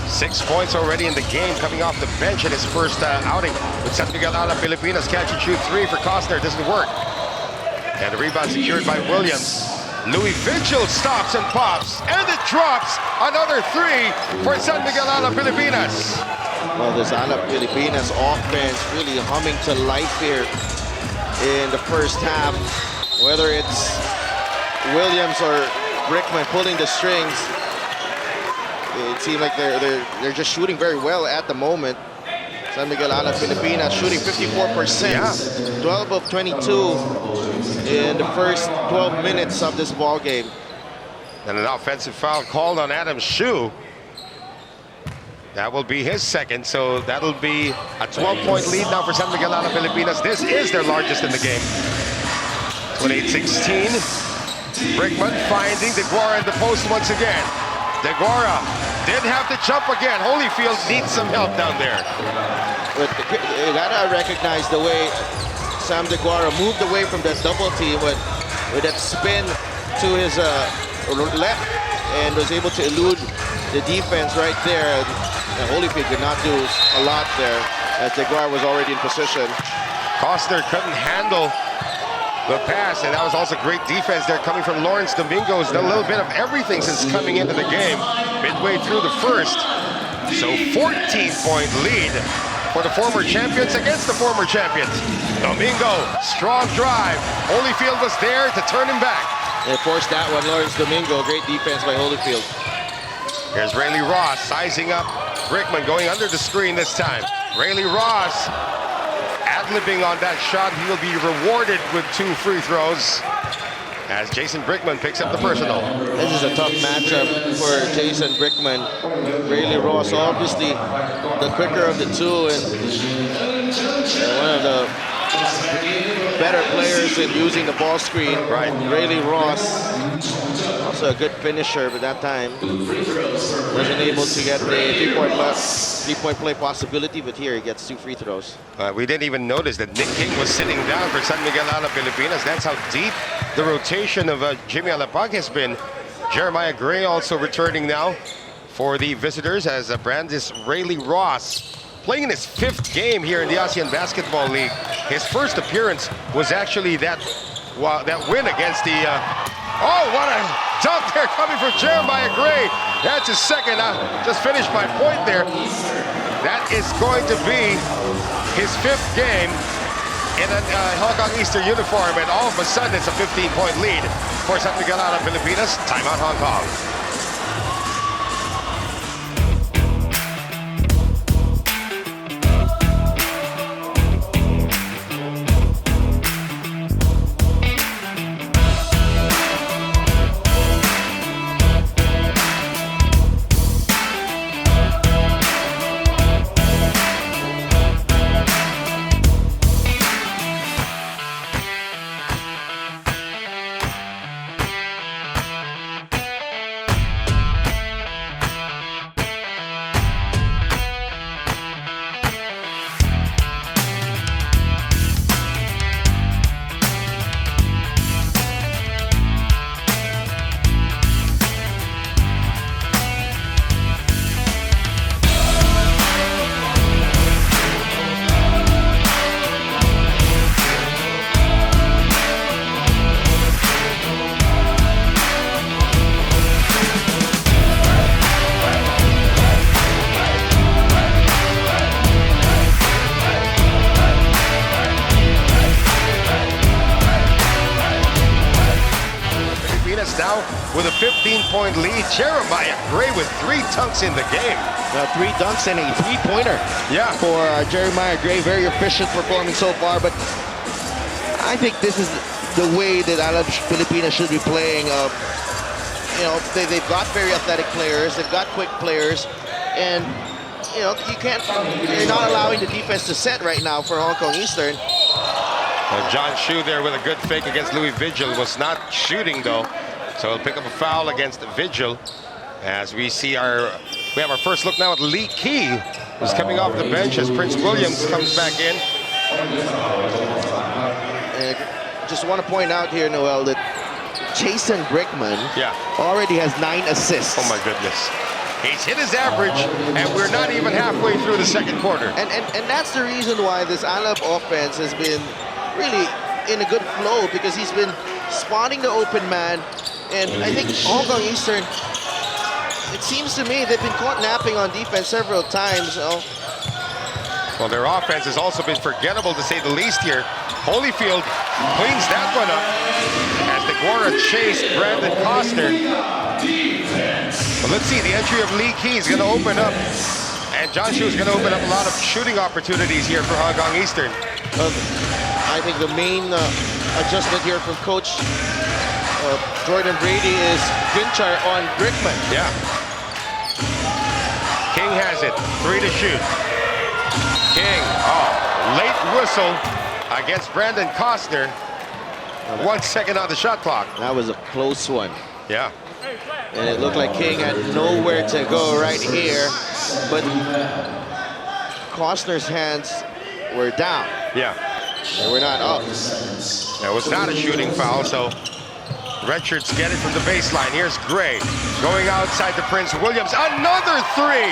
Speaker 4: 6 points already in the game, coming off the bench in his first outing with San Miguel Alab Pilipinas. Catch and shoot 3 for Costner, doesn't work. And the rebound secured by Williams. Louis Vigil stops and pops, and it drops another 3 for San Miguel Alab Pilipinas.
Speaker 5: Well, this Alab Pilipinas offense really humming to life here in the first half. Whether it's Williams or Brickman pulling the strings, it seems like they're just shooting very well at the moment. San Miguel Alab Pilipinas shooting 54%, 12 of 22 in the first 12 minutes of this ball game.
Speaker 4: And an offensive foul called on Adam Hsu. That will be his second, so that'll be a 12-point lead now for San Miguel Alab Pilipinas. This is their largest in the game. 28-16. Brickman finding DeGuara in the post once again. DeGuara did have to jump again. Holyfield needs some help down there.
Speaker 5: But you gotta recognize the way Sam DeGuara moved away from that double team with that spin to his left and was able to elude the defense right there. And Holyfield could not do a lot there as DeGuara was already in position.
Speaker 4: Costner couldn't handle the pass, and that was also great defense there coming from Lawrence Domingo. He's done a little bit of everything since coming into the game midway through the first. So 14-point lead for the former champions against the former champions. Domingo, strong drive. Holyfield was there to turn him back.
Speaker 5: And forced that one, Lawrence Domingo. Great defense by Holyfield.
Speaker 4: Here's Rayleigh Ross sizing up Brickman, going under the screen this time. Rayleigh Ross ad-libbing on that shot. He'll be rewarded with 2 free throws as Jason Brickman picks up the personal.
Speaker 5: This is a tough matchup for Jason Brickman. Rayleigh Ross, obviously the quicker of the two and one of the better players in using the ball screen.
Speaker 4: Right.
Speaker 5: Rayleigh Ross, also a good finisher, but that time wasn't able to get the three-point play possibility, but here he gets 2 free throws.
Speaker 4: We didn't even notice that Nick King was sitting down for San Miguel Alab Pilipinas. That's how deep the rotation of Jimmy Alapag has been. Jeremiah Gray also returning now for the visitors as Brandis Rayleigh Ross playing in his 5th game here in the ASEAN Basketball League. His first appearance was actually that win against the... oh, what a dunk there coming from Jeremiah Gray. That's his second. I just finished my point there. That is going to be his 5th game in a Hong Kong Eastern uniform, and all of a sudden it's a 15-point lead for San Miguel Alab Pilipinas. Timeout Hong Kong. Now with a 15-point lead. Jeremiah Gray with 3 dunks in the game.
Speaker 5: 3 dunks and a 3-pointer.
Speaker 4: Yeah.
Speaker 5: For Jeremiah Gray, very efficient performance so far. But I think this is the way that Alab Pilipinas should be playing. You know, they've got very athletic players. They've got quick players, and you know you're not allowing the defense to set right now for Hong Kong Eastern.
Speaker 4: John Shu there with a good fake against Louis Vigil. Was not shooting though, so he'll pick up a foul against Vigil. As we see we have our first look now at Lee Key, who's coming off the bench as Prince Williams comes back in.
Speaker 5: And just want to point out here, Noel, that Jason Brickman already has 9 assists.
Speaker 4: Oh my goodness. He's hit his average, and we're not even halfway through the second quarter.
Speaker 5: And that's the reason why this Alab offense has been really in a good flow, because he's been spotting the open man. And I think Hong Kong Eastern, it seems to me they've been caught napping on defense several times.
Speaker 4: Well, their offense has also been forgettable, to say the least here. Holyfield cleans that one up as the Guara chased Brandon Costner. Well, let's see, the entry of Lee Key is going to open up, and John Shu is going to open up a lot of shooting opportunities here for Hong Kong Eastern.
Speaker 5: I think the main adjustment here from Coach Jordan Brady is Ginchar on Brickman.
Speaker 4: Yeah. King has it, 3 to shoot. King, late whistle against Brandon Costner. 1 second on the shot clock.
Speaker 5: That was a close one.
Speaker 4: Yeah.
Speaker 5: And it looked like King had nowhere to go right here, but Costner's hands were down.
Speaker 4: Yeah.
Speaker 5: They were not up.
Speaker 4: That was not a shooting foul, so Redshirts get it from the baseline. Here's Gray going outside to Prince Williams. Another 3!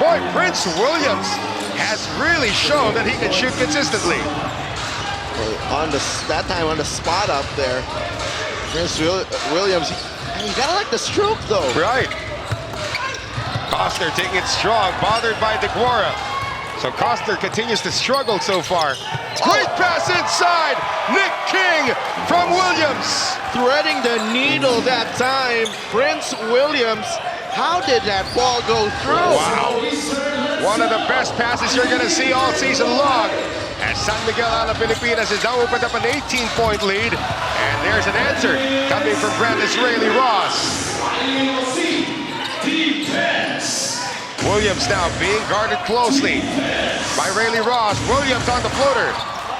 Speaker 4: Boy, Prince Williams has really shown that he can shoot consistently.
Speaker 5: Well, that time on the spot up there, Prince Williams, you gotta like the stroke though.
Speaker 4: Right. Costner taking it strong, bothered by DeGuara. So Costner continues to struggle so far. Great pass inside! Nick King from Williams.
Speaker 5: Threading the needle that time, Prince Williams. How did that ball go through?
Speaker 4: Wow. One of the best passes you're gonna see all season long. As San Miguel Alab Pilipinas has now opened up an 18-point lead. And there's an answer coming from Brandis Rayleigh Ross. Williams now being guarded closely by Rayleigh Ross. Williams on the floater.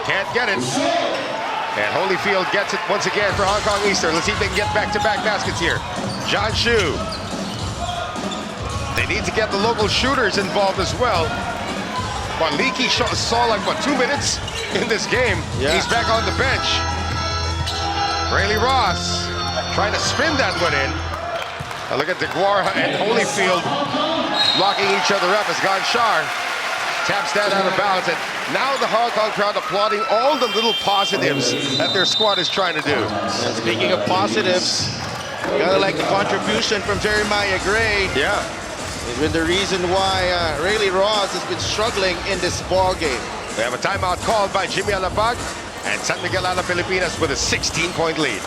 Speaker 4: Can't get it. And Holyfield gets it once again for Hong Kong Eastern. Let's see if they can get back-to-back baskets here. John Shu. They need to get the local shooters involved as well. But Leakey saw like, 2 minutes in this game. Yeah. He's back on the bench. Rayleigh Ross trying to spin that one in. Now look at DeGuara and Holyfield blocking each other up as Ganchar taps that out of bounds. And now the Hong Kong crowd applauding all the little positives that their squad is trying to do.
Speaker 5: And speaking of positives, you gotta like the contribution from Jeremiah Gray.
Speaker 4: Yeah.
Speaker 5: He's been the reason why Rayleigh Ross has been struggling in this ball game.
Speaker 4: We have a timeout called by Jimmy Alabag, and San Miguel Alab Pilipinas with a 16-point lead.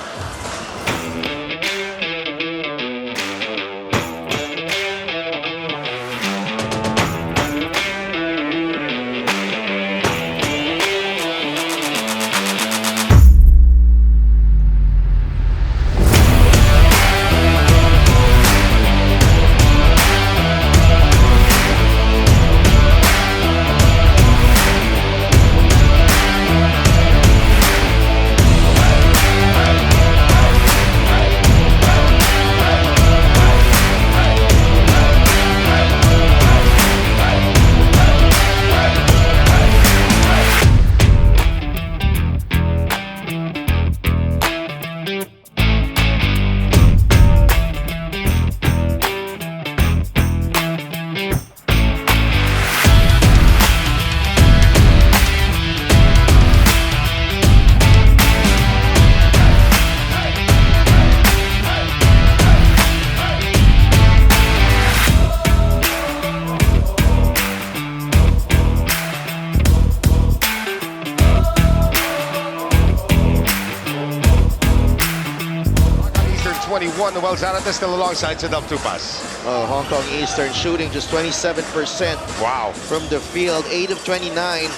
Speaker 4: Noel Zarate still alongside Sedam Tupas.
Speaker 5: Hong Kong Eastern shooting just 27%.
Speaker 4: Wow.
Speaker 5: From the field, 8 of 29.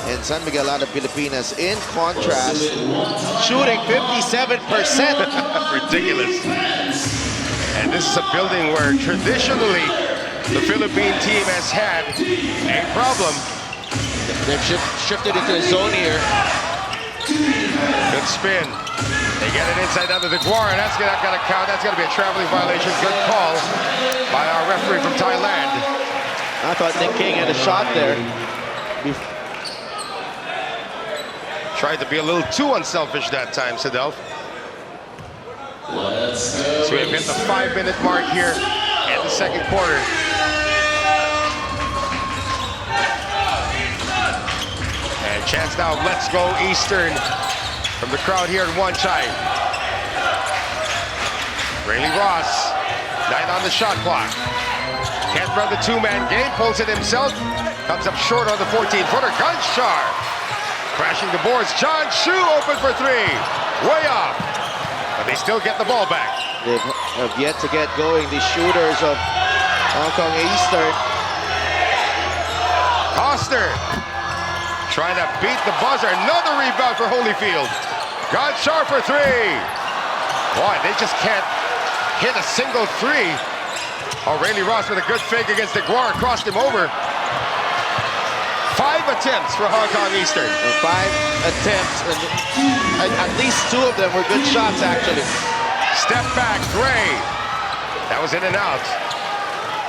Speaker 5: And San Miguel Alab Pilipinas, in contrast, shooting 57%.
Speaker 4: Ridiculous. And this is a building where traditionally the Philippine team has had a problem.
Speaker 5: They've shifted into the zone here.
Speaker 4: spin. They get it inside under the Guar, and that's not going to count. That's going to be a traveling violation. Good call by our referee from Thailand.
Speaker 5: I thought Nick King had a shot there.
Speaker 4: Tried to be a little too unselfish that time, Sadelf. So we've hit the 5-minute mark here in the second quarter. And chance now, let's go Eastern from the crowd here at Wanchai. Rayleigh Ross, 9 on the shot clock. Can't run the two-man game, pulls it himself. Comes up short on the 14-footer, Gunshar. Crashing the boards, John Shu open for 3. Way off. But they still get the ball back.
Speaker 5: They have yet to get going, the shooters of Hong Kong Eastern.
Speaker 4: Koster trying to beat the buzzer. Another rebound for Holyfield. Gunshar for 3. Boy, they just can't hit a single 3. Oh, Rayleigh Ross with a good fake against the Guar, crossed him over. 5 attempts for Hong Kong Eastern.
Speaker 5: 5 attempts, and at least 2 of them were good shots, actually.
Speaker 4: Step back, Gray. That was in and out.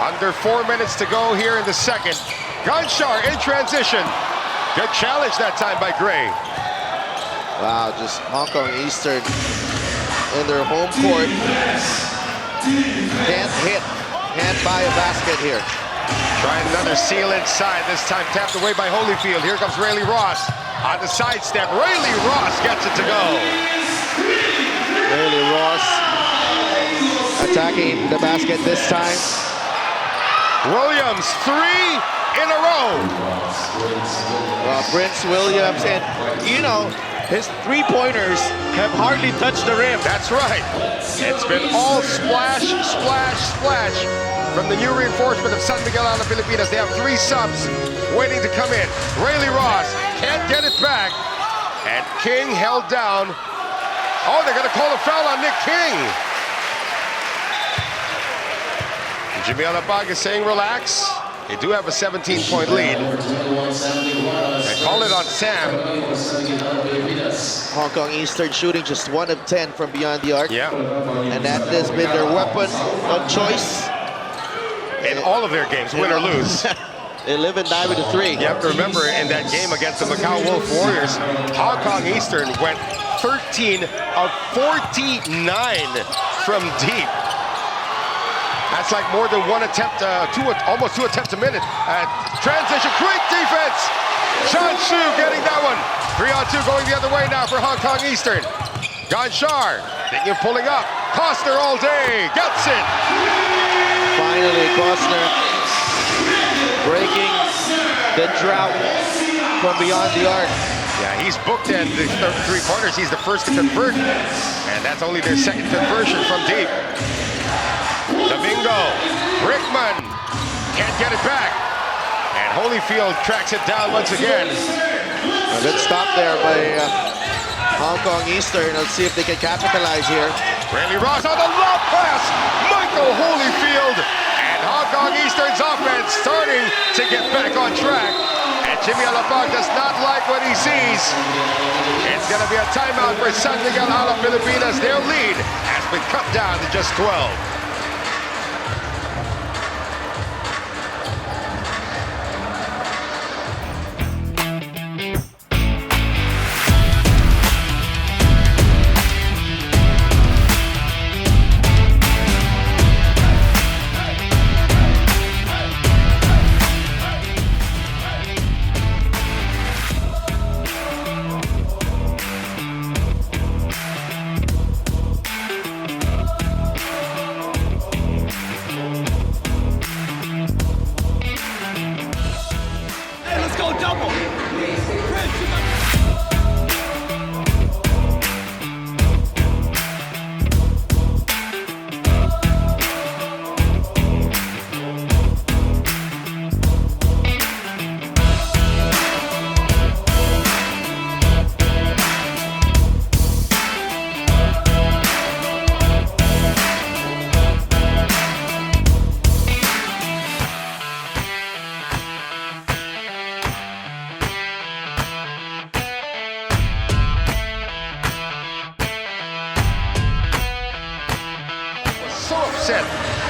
Speaker 4: Under 4 minutes to go here in the second. Gunshar in transition. Good challenge that time by Gray.
Speaker 5: Wow, just Hong Kong Eastern in their home court. Can't buy a basket here.
Speaker 4: Trying another seal inside, this time tapped away by Holyfield. Here comes Rayleigh Ross on the sidestep. Rayleigh Ross gets it to go.
Speaker 5: Rayleigh Ross attacking the basket this time.
Speaker 4: Williams, 3 in a row.
Speaker 5: Prince Williams, and you know, his 3-pointers have hardly touched the rim.
Speaker 4: That's right. It's been all splash, splash, splash from the new reinforcement of San Miguel Alab Pilipinas. They have 3 subs waiting to come in. Rayleigh Ross can't get it back. And King held down. Oh, they're going to call a foul on Nick King. Jimmy Alabag is saying relax. They do have a 17-point lead. And call it on Sam.
Speaker 5: Hong Kong Eastern shooting just 1 of 10 from beyond the arc.
Speaker 4: Yeah.
Speaker 5: And that has been their weapon of choice.
Speaker 4: In all of their games, win or lose.
Speaker 5: They live and die with a 3.
Speaker 4: You have to remember, in that game against the Macau Wolf Warriors, Hong Kong Eastern went 13 of 49 from deep. That's like more than 1 attempt, almost 2 attempts a minute. Transition, great defense! John Shu getting that one. 3-on-2 going the other way now for Hong Kong Eastern. Gunshar, thinking of pulling up. Koster all day, gets it!
Speaker 5: Finally, Costner breaking the drought from beyond the arc.
Speaker 4: Yeah, he's booked at the 3-pointers. He's the first to convert, and that's only their 2nd conversion from deep. Domingo, Rickman can't get it back, and Holyfield tracks it down once again.
Speaker 5: A good stop there by Hong Kong Eastern. Let's see if they can capitalize here.
Speaker 4: Rayleigh Ross on the lob pass, Michael Holyfield, and Hong Kong Eastern's offense starting to get back on track. And Jimmy Alabag does not like what he sees. It's going to be a timeout for San Miguel Alab Pilipinas. Their lead has been cut down to just 12.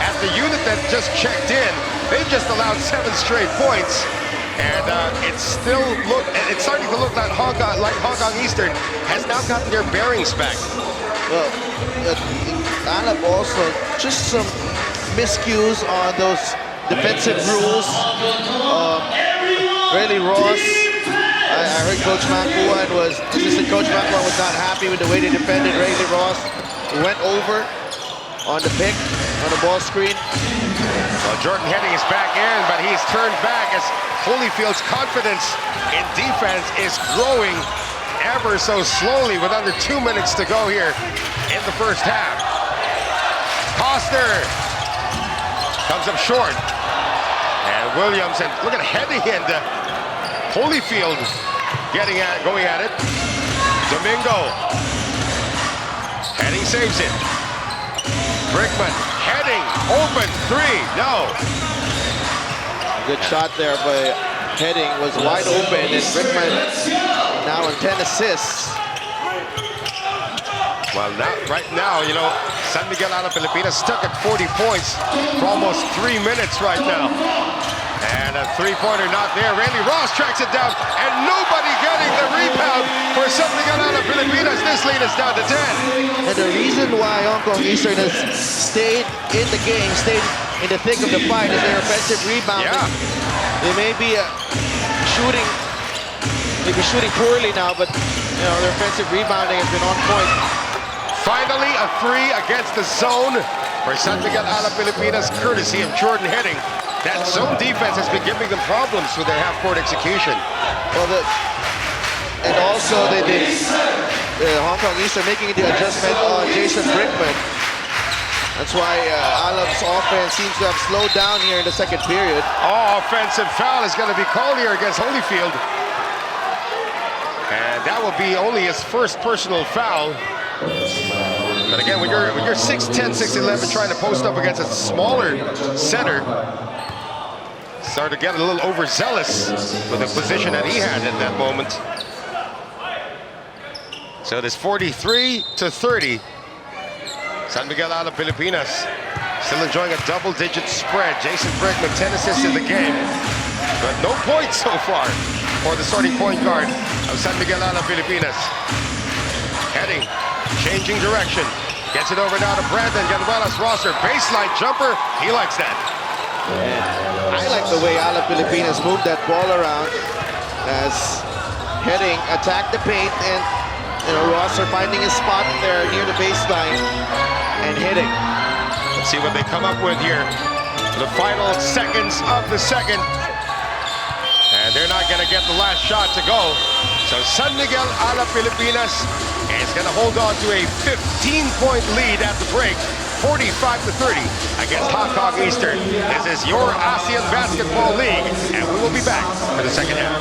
Speaker 4: as the unit that just checked in, they've just allowed 7 straight points. And it's starting to look like Hong Kong Eastern has now gotten their bearings back.
Speaker 5: Well, Alab also just some miscues on those defensive rules. Really, Ross, I heard Coach assistant Coach Macuan was not happy with the way they defended Rayleigh Ross. He went over on the pick, on the ball screen.
Speaker 4: Well, Jordan Heading is back in, but he's turned back as Holyfield's confidence in defense is growing ever so slowly with under 2 minutes to go here in the first half. Costner comes up short. And Williams, and look at Heading and Holyfield going at it. Domingo. Heading saves it. Brickman, Heading, open, 3, no.
Speaker 5: Good shot there by Heading, was wide open, and Brickman now on 10 assists.
Speaker 4: Well, right now, you know, San Miguel Alab Pilipinas stuck at 40 points for almost 3 minutes right now. And a three-pointer not there. Randy Ross tracks it down, and nobody getting the rebound for San Miguel Alab Pilipinas. This lead is down to 10.
Speaker 5: And the reason why Hong Kong Eastern has stayed in the game, stayed in the thick of the fight, is their offensive rebounding.
Speaker 4: Yeah.
Speaker 5: They may be shooting poorly now, but you know their offensive rebounding has been on point.
Speaker 4: Finally, a 3 against the zone for San Miguel Alab Pilipinas, courtesy of Jordan Heading. That zone defense has been giving them problems with their half-court execution.
Speaker 5: Well, and also they did Hong Kong Eastern making the adjustment on Jason Brickman. That's why Alab's offense seems to have slowed down here in the second period.
Speaker 4: Oh, offensive foul is going to be called here against Holyfield. And that will be only his first personal foul. But again, when you're 6'10", 6'11", trying to post up against a smaller center, start to get a little overzealous with the position that he had at that moment. So it is 43-30. San Miguel Alab Pilipinas still enjoying a double-digit spread. Jason Brickman, 10 assists in the game, but no points so far for the starting point guard of San Miguel Alab Pilipinas. Heading, changing direction, gets it over now to Brandon Ganuelas Rosser. Baseline jumper, he likes that.
Speaker 5: And I like the way Alab Pilipinas moved that ball around as Heading attacked the paint, and you know Rosser finding his spot there near the baseline and hitting.
Speaker 4: Let's see what they come up with here. The final seconds of the second. And they're not going to get the last shot to go. So San Miguel Alab Pilipinas is going to hold on to a 15-point lead at the break, 45-30 against Hong Kong Eastern. This is your ASEAN Basketball League, and we will be back for the second half.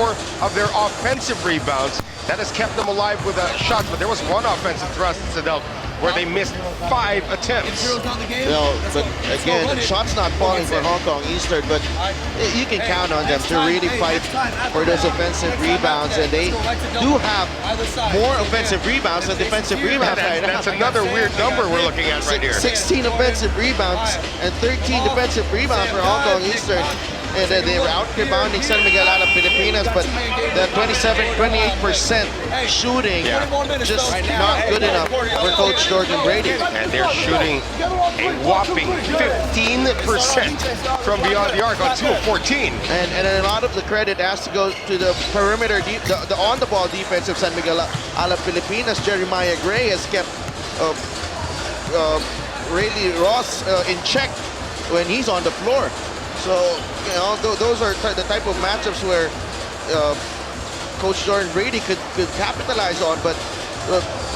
Speaker 4: more of their offensive rebounds. That has kept them alive with shots, but there was one offensive thrust incident where they missed 5 attempts.
Speaker 5: No, but again, shots not falling for Hong Kong Eastern, but you can count on them to really fight for those offensive rebounds, and they do have more offensive rebounds than defensive rebounds right now.
Speaker 4: That's another weird number we're looking at right here.
Speaker 5: 16 offensive rebounds and 13 defensive rebounds for Hong Kong Eastern. And they were out-rebounding San Miguel Alab Pilipinas, but that 27-28% shooting, just not good enough for Coach Jordan Brady.
Speaker 4: And they're shooting a whopping 15% from beyond the arc on 2 of 14.
Speaker 5: And a lot of the credit has to go to the perimeter, the on-the-ball defense of San Miguel Alab Pilipinas. Jeremiah Gray has kept Rayleigh Ross in check when he's on the floor. So, you know, those are the type of matchups where Coach Jordan Brady could capitalize on, but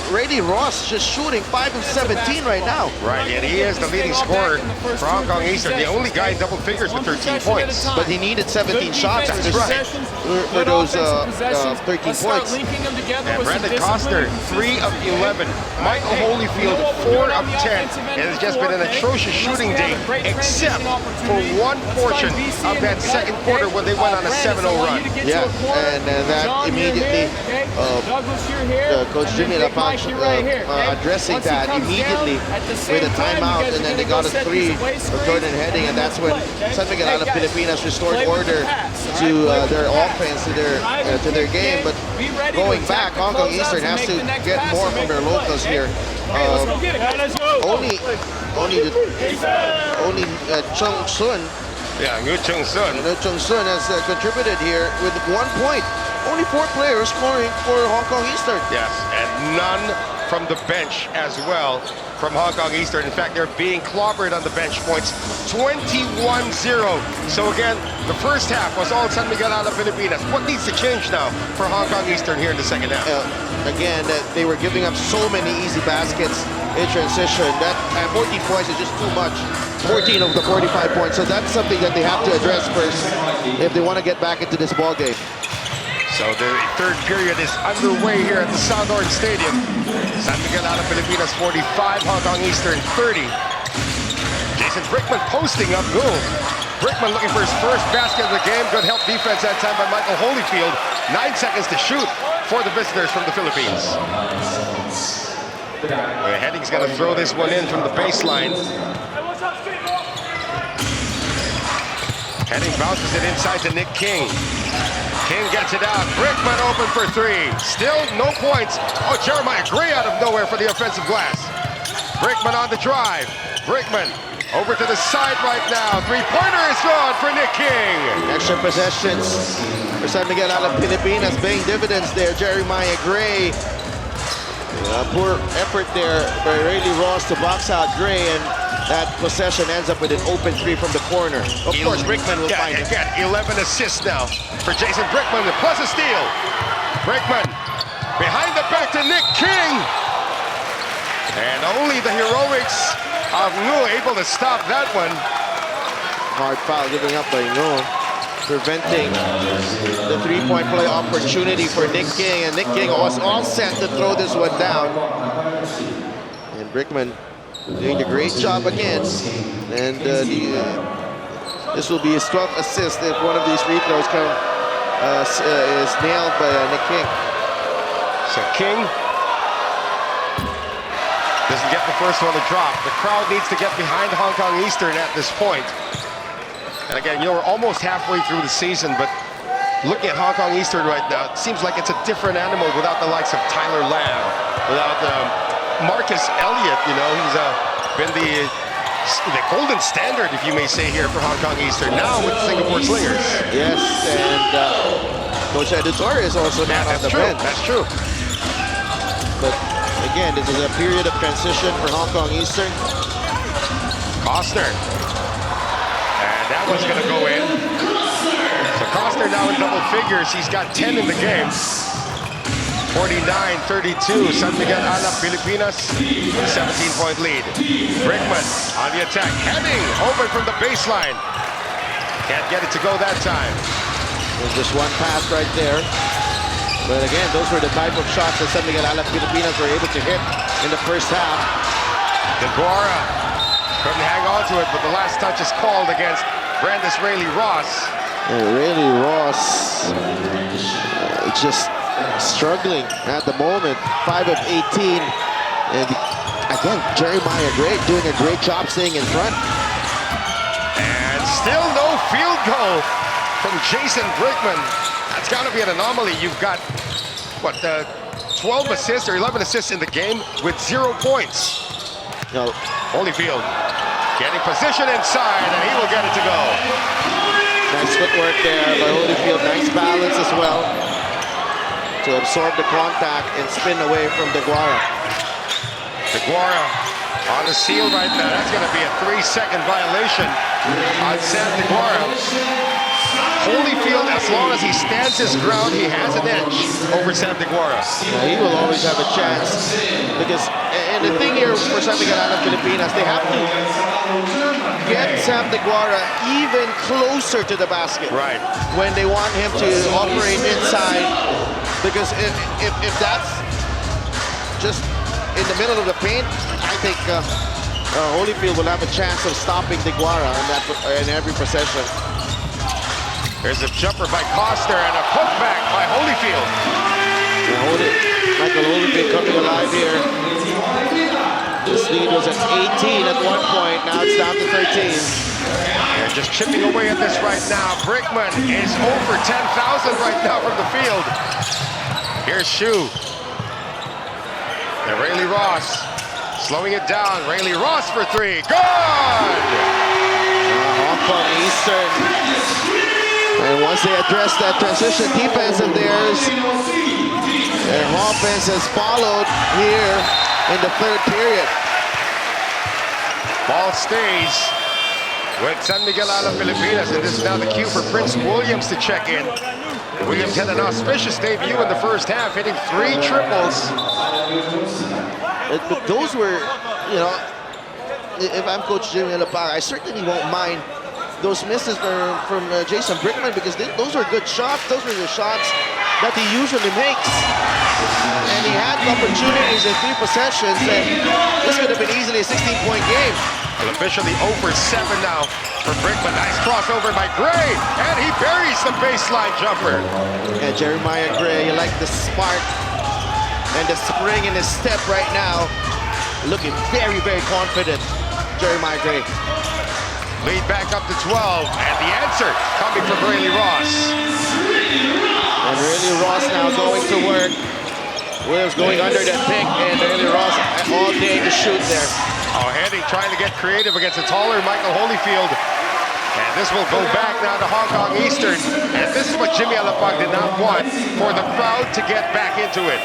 Speaker 5: Rayleigh Ross just shooting 5 of 17 right now.
Speaker 4: Right, and he is the leading scorer for Hong Kong Eastern, the only guy in double figures with 13 points.
Speaker 5: But he needed 17 shots for those 13 points.
Speaker 4: And Brandon Costner, 3 of 11. Michael Holyfield, 4 of 10. It has just been an atrocious shooting day, except for one portion of that second quarter when they went on a 7-0 run.
Speaker 5: Yeah, and that immediately, Coach Jimmy LaPage addressing that immediately with a timeout, and then they got a 3 of Jordan Heading, and that's when San Miguel Alab Pilipinas restored order to their offense, to their game. But going back, Hong Kong Eastern has to get more from their locals here. Only Chung Sun.
Speaker 4: Yeah, Ngu Chung Sun.
Speaker 5: Chung Sun has contributed here with 1 point. Only 4 players scoring for Hong Kong Eastern.
Speaker 4: Yes, and none from the bench as well from Hong Kong Eastern. In fact, they're being clobbered on the bench points, 21-0. So again, the first half was all San Miguel Alab Pilipinas. What needs to change now for Hong Kong Eastern here in the second half?
Speaker 5: Again, they were giving up so many easy baskets in transition. That 14 points is just too much. 14 of the 45 points. So that's something that they have to address first if they want to get back into this ball game.
Speaker 4: So the third period is underway here at the Southorn Stadium. San Miguel Alab Pilipinas 45, Hong Kong Eastern 30. Jason Brickman posting up goal. Brickman looking for his first basket of the game. Good help defense that time by Michael Holyfield. 9 seconds to shoot for the visitors from the Philippines. Heading's going to throw this one in from the baseline. Heading bounces it inside to Nick King. King gets it out. Brickman open for 3. Still no points. Oh, Jeremiah Gray out of nowhere for the offensive glass. Brickman on the drive. Brickman over to the side right now. 3-pointer is gone for Nick King.
Speaker 5: Extra possessions for San Miguel Alab Pilipinas, paying dividends there. Jeremiah Gray. Poor effort there by Rayleigh Ross to box out Gray, and that possession ends up with an open 3 from the corner. Of course, Brickman will find it.
Speaker 4: Again, 11 assists now for Jason Brickman, plus a steal. Brickman behind the back to Nick King. And only the heroics of Ngu able to stop that one.
Speaker 5: Hard foul giving up by Ngu, preventing the 3-point play opportunity for Nick King. And Nick King was all set to throw this one down. And Brickman doing a great job again, and this will be his 12th assist if one of these free throws is nailed by Nick King.
Speaker 4: So King doesn't get the first one to drop. The crowd needs to get behind Hong Kong Eastern at this point. And again, you know, we're almost halfway through the season, but looking at Hong Kong Eastern right now, it seems like it's a different animal without the likes of Tyler Lamb, without Marcus Elliott. You know, he's been the golden standard, if you may say, here for Hong Kong Eastern. Now with Singapore Slingers.
Speaker 5: Yes, and Coach Editor is also not on the bench.
Speaker 4: That's true.
Speaker 5: But again, this is a period of transition for Hong Kong Eastern.
Speaker 4: Costner. And that one's going to go in. So Costner now in double figures. He's got 10 in the game. 49-32, San Miguel Alab Pilipinas, 17-point lead. Brickman on the attack, Heading open from the baseline. Can't get it to go that time.
Speaker 5: There's just one pass right there. But again, those were the type of shots that Miguel Alab Pilipinas were able to hit in the first half.
Speaker 4: DeGuara couldn't hang on to it, but the last touch is called against Brandis Rayleigh Ross.
Speaker 5: Rayleigh Ross just struggling at the moment. 5 of 18. And again, Jeremiah Gray doing a great job staying in front.
Speaker 4: And still no field goal from Jason Brickman. That's got to be an anomaly. You've got, what, 12 assists or 11 assists in the game with 0 points.
Speaker 5: No.
Speaker 4: Holyfield getting position inside, and he will get it to go.
Speaker 5: Nice footwork there by Holyfield. Nice balance as well to absorb the contact and spin away from DeGuara.
Speaker 4: DeGuara on the seal right now. That's going to be a 3-second violation on Sam DeGuara. Holyfield, as long as he stands his ground, he has an edge over Sam DeGuara.
Speaker 5: Yeah, he will always have a chance because, and the thing here for San Miguel Alab Pilipinas, they have to get Sam DeGuara even closer to the basket.
Speaker 4: Right.
Speaker 5: When they want him to operate inside, because if that's just in the middle of the paint, I think Holyfield will have a chance of stopping DeGuara in every possession.
Speaker 4: There's a jumper by Coster and a putback by Holyfield.
Speaker 5: Michael Holyfield coming alive here. This lead was at 18 at one point. Now it's down to 13.
Speaker 4: They're just chipping away at this right now. Brickman is over 10,000 right now from the field. Here's Shu. And Rayleigh Ross slowing it down. Rayleigh Ross for 3. Good!
Speaker 5: Hong Kong Eastern. And once they address that transition defense of theirs, their offense has followed here in the third period.
Speaker 4: Ball stays with San Miguel Alab Pilipinas, and this is now the cue for Prince Williams to check in. Williams had an auspicious debut in the first half, hitting 3 triples.
Speaker 5: But those were, you know, if I'm Coach Jimmy Alapag, I certainly won't mind those misses from Jason Brickman, because those were good shots. Those were the shots that he usually makes. And he had opportunities in 3 possessions, and this could have been easily a 16-point game.
Speaker 4: Well, officially 0 for 7 now for Brickman. Nice crossover by Gray, and he buries the baseline jumper.
Speaker 5: And Jeremiah Gray, you like the spark and the spring in his step right now. Looking very, very confident, Jeremiah Gray.
Speaker 4: Lead back up to 12, and the answer coming from Rayleigh Ross.
Speaker 5: And Rayleigh Ross now going to work. Williams going under that pick, and Rayleigh Ross all day to shoot there.
Speaker 4: Oh, Henry trying to get creative against a taller Michael Holyfield. And this will go back now to Hong Kong Eastern. And this is what Jimmy Alapag did not want, for the crowd to get back into it.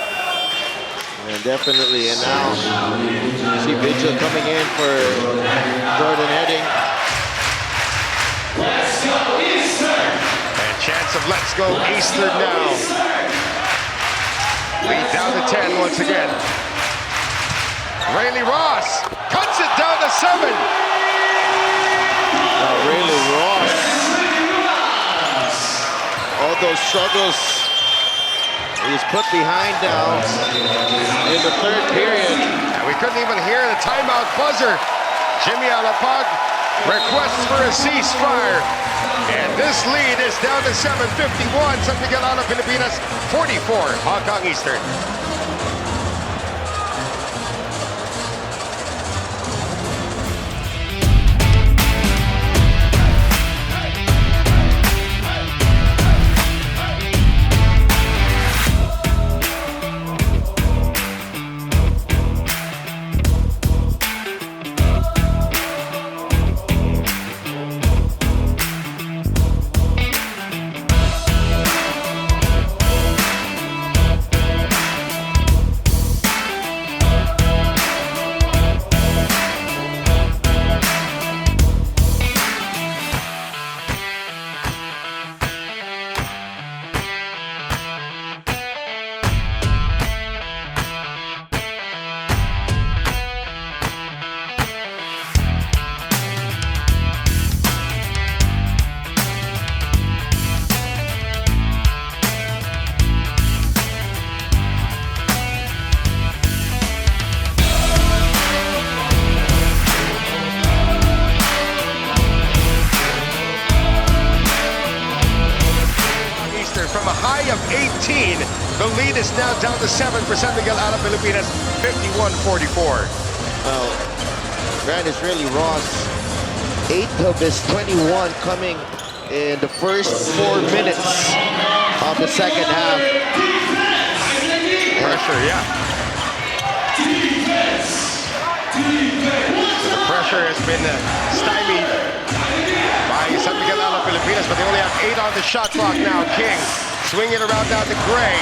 Speaker 5: And definitely, and now see Vigil coming in for Jordan Heading.
Speaker 4: And chance of let's go Eastern now. Lead down to 10 once again. Rayleigh Ross cuts it down to 7.
Speaker 5: Now Rayleigh Ross, all those struggles he's put behind now in the third period.
Speaker 4: And we couldn't even hear the timeout buzzer. Jimmy Alapag requests for a ceasefire. And this lead is down to 7:51. San Miguel Alab Pilipinas 44, Hong Kong Eastern. lead is now down to 7 for San Miguel Alab Pilipinas, 51-44.
Speaker 5: Well, Brandis really Ross, 8 of his 21 coming in the first 4 minutes of the second half.
Speaker 4: Pressure, yeah. The pressure has been stymied by San Miguel Alab Pilipinas, but they only have 8 on the shot clock now. King swinging it around down to Gray.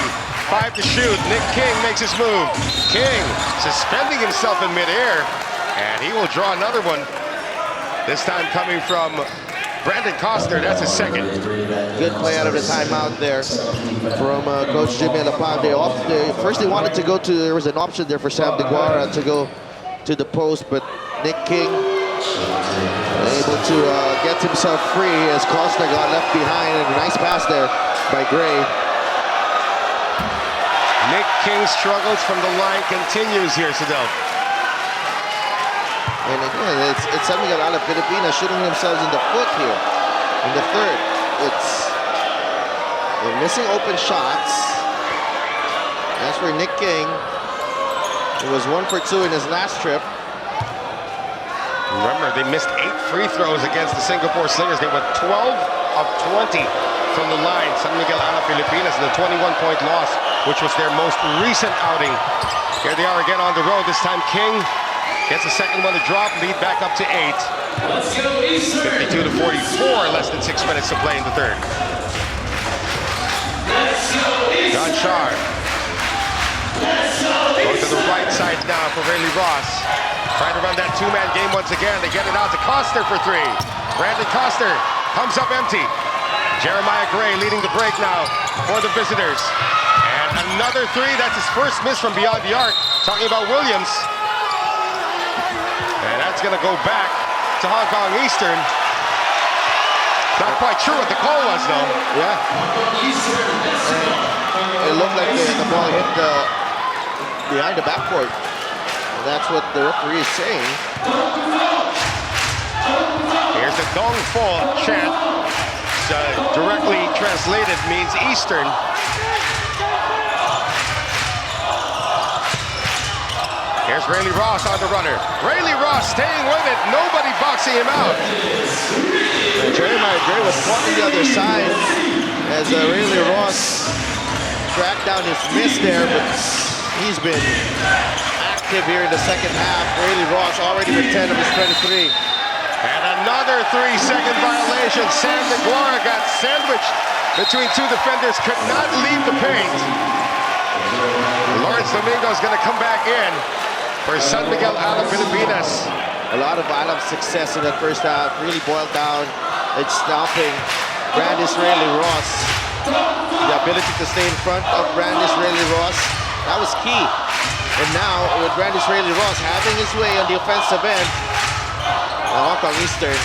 Speaker 4: 5 to shoot. Nick King makes his move. King suspending himself in midair, and he will draw another one. This time coming from Brandon Costner. That's his second.
Speaker 5: Good play out of the timeout there from Coach Jimmy Alab. First they wanted to go to, there was an option there for Sam DeGuara to go to the post, but Nick King able to get himself free as Costner got left behind, and a nice pass there by Gray.
Speaker 4: Nick King's struggles from the line continues here, Sidel.
Speaker 5: And again, it's San Miguel Alab Pilipinas shooting themselves in the foot here in the third. They're missing open shots. That's for Nick King. He was 1 for 2 in his last trip.
Speaker 4: Remember, they missed 8 free throws against the Singapore Slingers. They went 12 of 20 from the line. San Miguel Alab Pilipinas in the 21-point loss, which was their most recent outing. Here they are again on the road. This time King gets a second one to drop, lead back up to 8. 52-44, less than 6 minutes to play in the third. John Shar. Going to the right side now for Rayleigh Ross. Trying to run that two-man game once again. They get it out to Costner for 3. Brandon Costner comes up empty. Jeremiah Gray leading the break now for the visitors. And another 3, that's his first miss from beyond the arc. Talking about Williams. And that's going to go back to Hong Kong Eastern. Not quite sure what the call was, though.
Speaker 5: Yeah. And it looked like the ball hit behind the backboard. And that's what the referee is saying.
Speaker 4: Here's the Dong Fo chant. Directly translated means Eastern. Here's Rayleigh Ross on the runner. Rayleigh Ross staying with it. Nobody boxing him out.
Speaker 5: Jeremiah Gray was caught on the other side as Rayleigh Ross tracked down his miss there, but he's been active here in the second half. Rayleigh Ross already with 10 of his 23.
Speaker 4: And another 3-second violation. Sam DeGuara got sandwiched between 2 defenders, could not leave the paint. Lawrence Domingo is going to come back in for San Miguel Alab Pilipinas.
Speaker 5: A lot of Alab success in that first half. Really boiled down. It's stopping Brandis Rayleigh Ross. The ability to stay in front of Brandis Rayleigh Ross, that was key. And now with Brandis Rayleigh Ross having his way on the offensive end, Hong Kong Eastern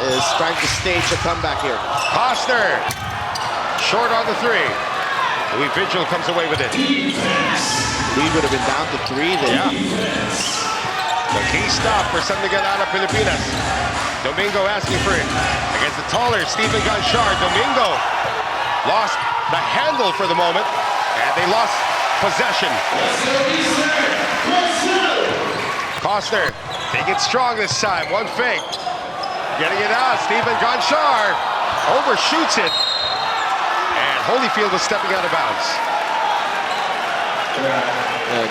Speaker 5: is trying to stage a comeback here.
Speaker 4: Costner, short on the 3. Louis Vigil comes away with it.
Speaker 5: We would have been down to 3 then.
Speaker 4: Yeah. The key stop for San Miguel Alab Pilipinas. Domingo asking for it against the taller Stephen Gonchar. Domingo lost the handle for the moment, and they lost possession. Costner taking it strong this time. One fake. Getting it out. Stephen Gonchar overshoots it. And Holyfield was stepping out of bounds.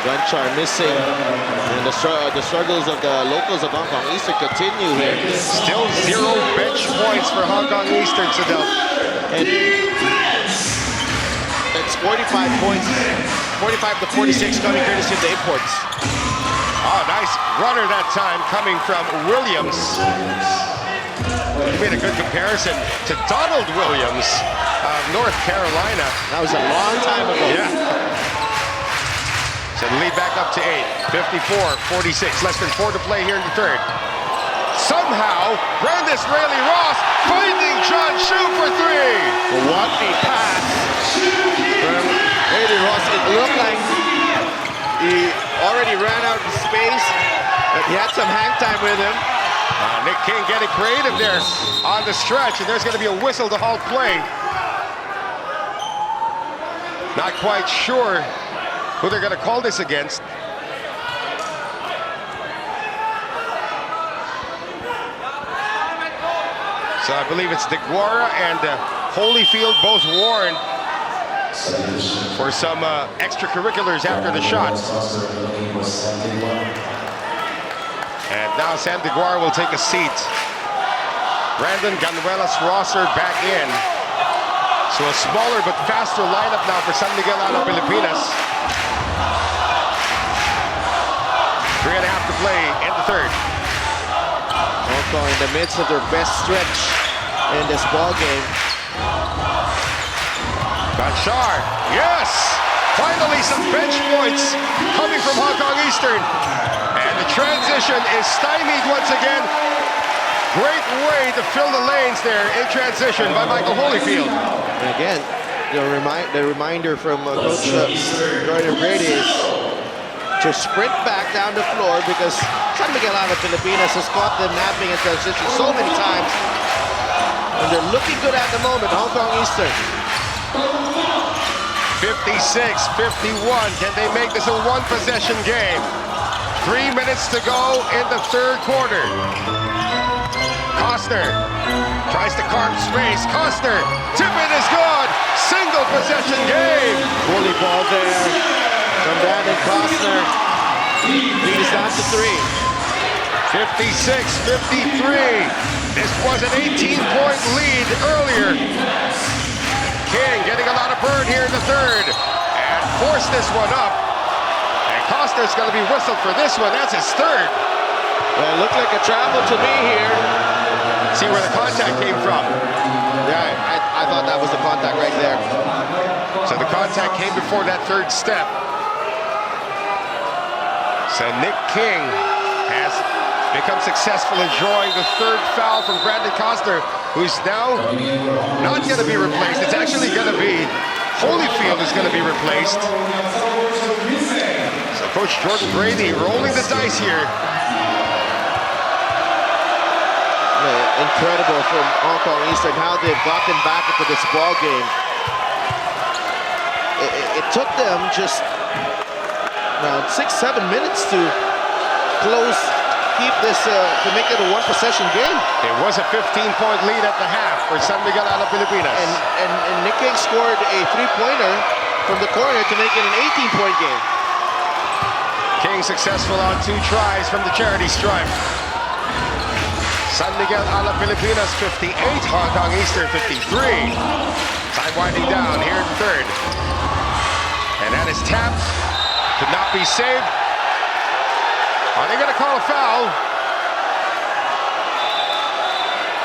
Speaker 5: Gonchar missing, and the struggles of the locals of Hong Kong Eastern continue here.
Speaker 4: Still 0 bench points for Hong Kong Eastern, Sidel.
Speaker 5: And it's 45 points, 45 to 46 coming courtesy of the imports.
Speaker 4: Oh, nice runner that time coming from Williams. He made a good comparison to Donald Williams of North Carolina.
Speaker 5: That was a long time ago.
Speaker 4: Yeah. So the lead back up to 8, 54-46, less than 4 to play here in the third. Somehow, Brandis Rayleigh Ross finding John Shu for 3.
Speaker 5: What a pass from Rayleigh Ross. It looked like he already ran out of space, but he had some hang time with him.
Speaker 4: Nick King getting creative there on the stretch, and there's going to be a whistle to halt play. Not quite sure who they're going to call this against. So I believe it's DeGuara and Holyfield both warned for some extracurriculars after the shot. And now Sam DeGuara will take a seat. Brandon Ganuelas Rosser back in. So a smaller but faster lineup now for San Miguel Alab Pilipinas. 3.5 to play in the third.
Speaker 5: Hong Kong in the midst of their best stretch in this ball game.
Speaker 4: Bashar, yes! Finally some bench points coming from Hong Kong Eastern. And the transition is stymied once again. Great way to fill the lanes there in transition by Michael Holyfield.
Speaker 5: And again, the reminder from Coach Jordan Brady is to sprint back down the floor because San Miguel Alab Pilipinas has caught them napping in transition so many times. And they're looking good at the moment, Hong Kong Eastern.
Speaker 4: 56-51. Can they make this a one-possession game? 3 minutes to go in the third quarter. Costner tries to carve space. Costner, tip-in is good. Single possession game.
Speaker 5: Bully ball there from Brandon Costner. Lead is down to 3.
Speaker 4: 56-53. This was an 18-point lead earlier. King getting a lot of burn here in the third and forced this one up. And Costner's going to be whistled for this one. That's his third.
Speaker 5: Well, it looked like a travel to me here.
Speaker 4: See where the contact came from.
Speaker 5: Yeah, I thought that was the contact right there.
Speaker 4: So the contact came before that third step. So Nick King has become successful in drawing the third foul from Brandon Costner, who's now not going to be replaced. It's actually going to be Holyfield is going to be replaced. So Coach Jordan Brady rolling the dice here.
Speaker 5: Incredible from Hong Kong Eastern how they've gotten back into this ball game. It took them just around 6-7 minutes to keep this to make it a one-possession game.
Speaker 4: It was a 15-point lead at the half for San Miguel Alab Pilipinas.
Speaker 5: And Nick King scored a 3-pointer from the corner to make it an 18-point game.
Speaker 4: King successful on 2 tries from the charity stripe. San Miguel Alab Pilipinas 58, Hong Kong Eastern 53. Time winding down here in the third. And that is tapped. Could not be saved. Are they going to call a foul?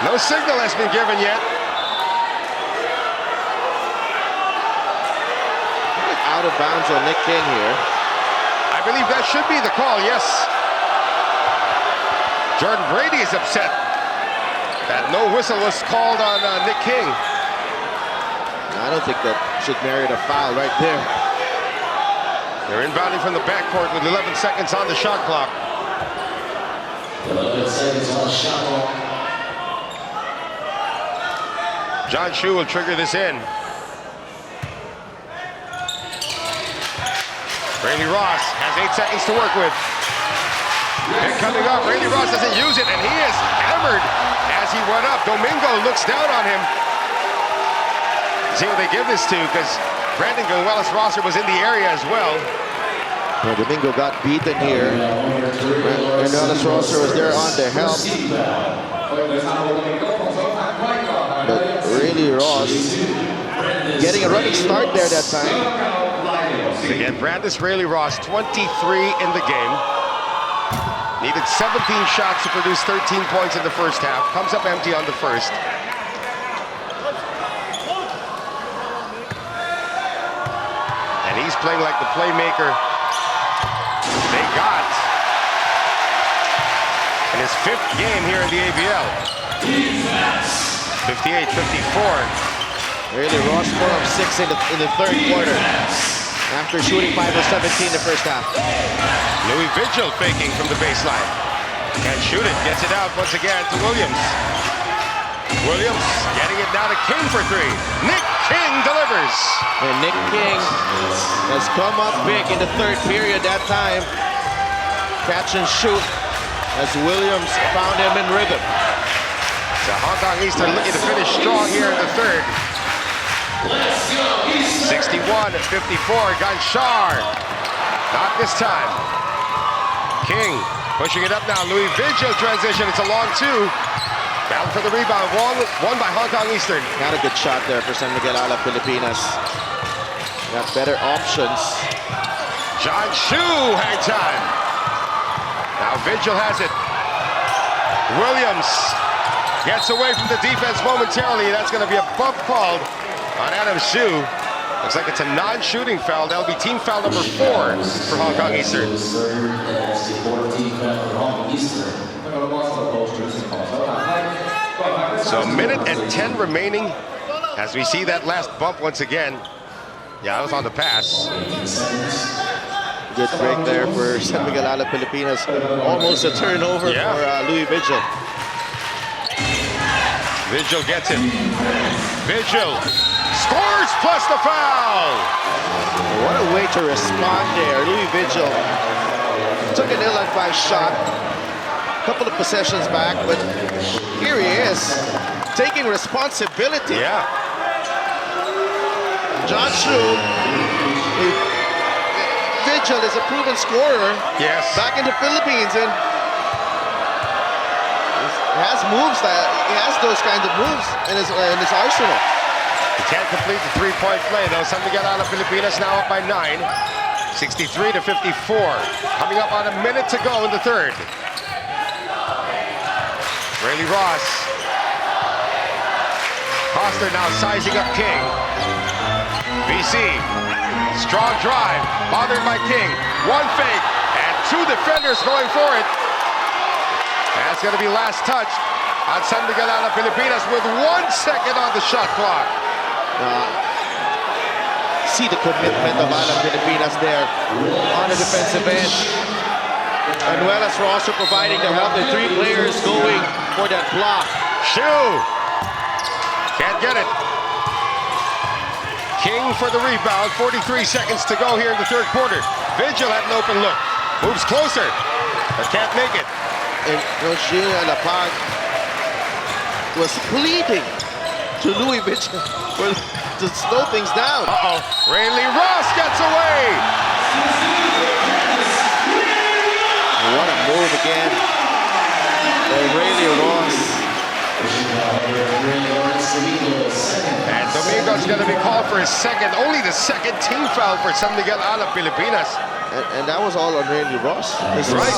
Speaker 4: No signal has been given yet.
Speaker 5: Out of bounds on Nick King here.
Speaker 4: I believe that should be the call, yes. Jordan Brady is upset that no whistle was called on Nick King.
Speaker 5: I don't think that should merit a foul right there.
Speaker 4: They're inbounding from the backcourt with 11 seconds on the shot clock.
Speaker 1: 11 seconds on the shot clock.
Speaker 4: John Shu will trigger this in. Randy Ross has 8 seconds to work with. Pick coming up, Randy Ross doesn't use it, and he is hammered as he went up. Domingo looks down on him. See what they give this to, because Brandon Ganuelas Rosser was in the area as well.
Speaker 5: Well, Domingo got beaten here. Ganuelas Rosser was there on the help. But really Ross getting a running start there that time.
Speaker 4: Again, Brandis Rayleigh Ross, 23 in the game. Needed 17 shots to produce 13 points in the first half. Comes up empty on the first. And he's playing like the playmaker they got in his 5th game here in the ABL. 58-54.
Speaker 5: Rayleigh Ross 4 of 6 in the third quarter. After shooting 5 of 17 the first half.
Speaker 4: Louis Vigil faking from the baseline. Can't shoot it, gets it out once again to Williams. Williams getting it now to King for 3. Nick King delivers.
Speaker 5: And Nick King has come up big in the third period that time. Catch and shoot as Williams found him in rhythm.
Speaker 4: So Hong Kong Eastern looking to finish strong here in the third. 61-54, Ganchar. Not this time. King pushing it up now. Louis Vigil transition. It's a long two. Battle for the rebound. Won by Hong Kong Eastern.
Speaker 5: Not a good shot there for San Miguel Alab Pilipinas. Got better options.
Speaker 4: John Shu, hang time. Now Vigil has it. Williams gets away from the defense momentarily. That's going to be a bump called on Adam Shu. Looks like it's a non-shooting foul. That'll be team foul number 4 for Hong Kong Eastern. So a minute and 10 remaining as we see that last bump once again. Yeah, that was on the pass.
Speaker 5: Good break there for San Miguel Alab Pilipinas. Almost a turnover for Louis Vigil.
Speaker 4: Vigil gets it. Vigil scores plus the foul.
Speaker 5: What a way to respond there. Louis Vigil took an ill-advised shot. Couple of possessions back, but here he is, taking responsibility.
Speaker 4: Yeah.
Speaker 5: John Shu, Vigil is a proven scorer.
Speaker 4: Yes.
Speaker 5: Back in the Philippines, and has moves he has those kinds of moves in his arsenal.
Speaker 4: He can't complete the three-point play though. San Miguel Alab Pilipinas now up by 9, 63-54. Coming up on a minute to go in the third. Rayleigh Ross. Coster now sizing up King. BC, strong drive, bothered by King. One fake, and 2 defenders going for it. That's going to be last touch on San Miguel Alab Pilipinas with 1 second on the shot clock.
Speaker 5: See the commitment of Alab Pilipinas there on the defensive end. And Nuelas for also providing the help. The 3 players going for that block.
Speaker 4: Shu can't get it. King for the rebound. 43 seconds to go here in the third quarter. Vigil had an open look. Moves closer, but can't make it.
Speaker 5: And Roger Lapag was pleading to Louis Vigil to slow things down.
Speaker 4: Rayleigh Ross gets away.
Speaker 5: What a move again. Rayleigh Ross.
Speaker 4: And Domingo's going to be called for his second, only the second team foul for San Miguel Alab Pilipinas.
Speaker 5: And that was all on Rayleigh Ross.
Speaker 4: Right.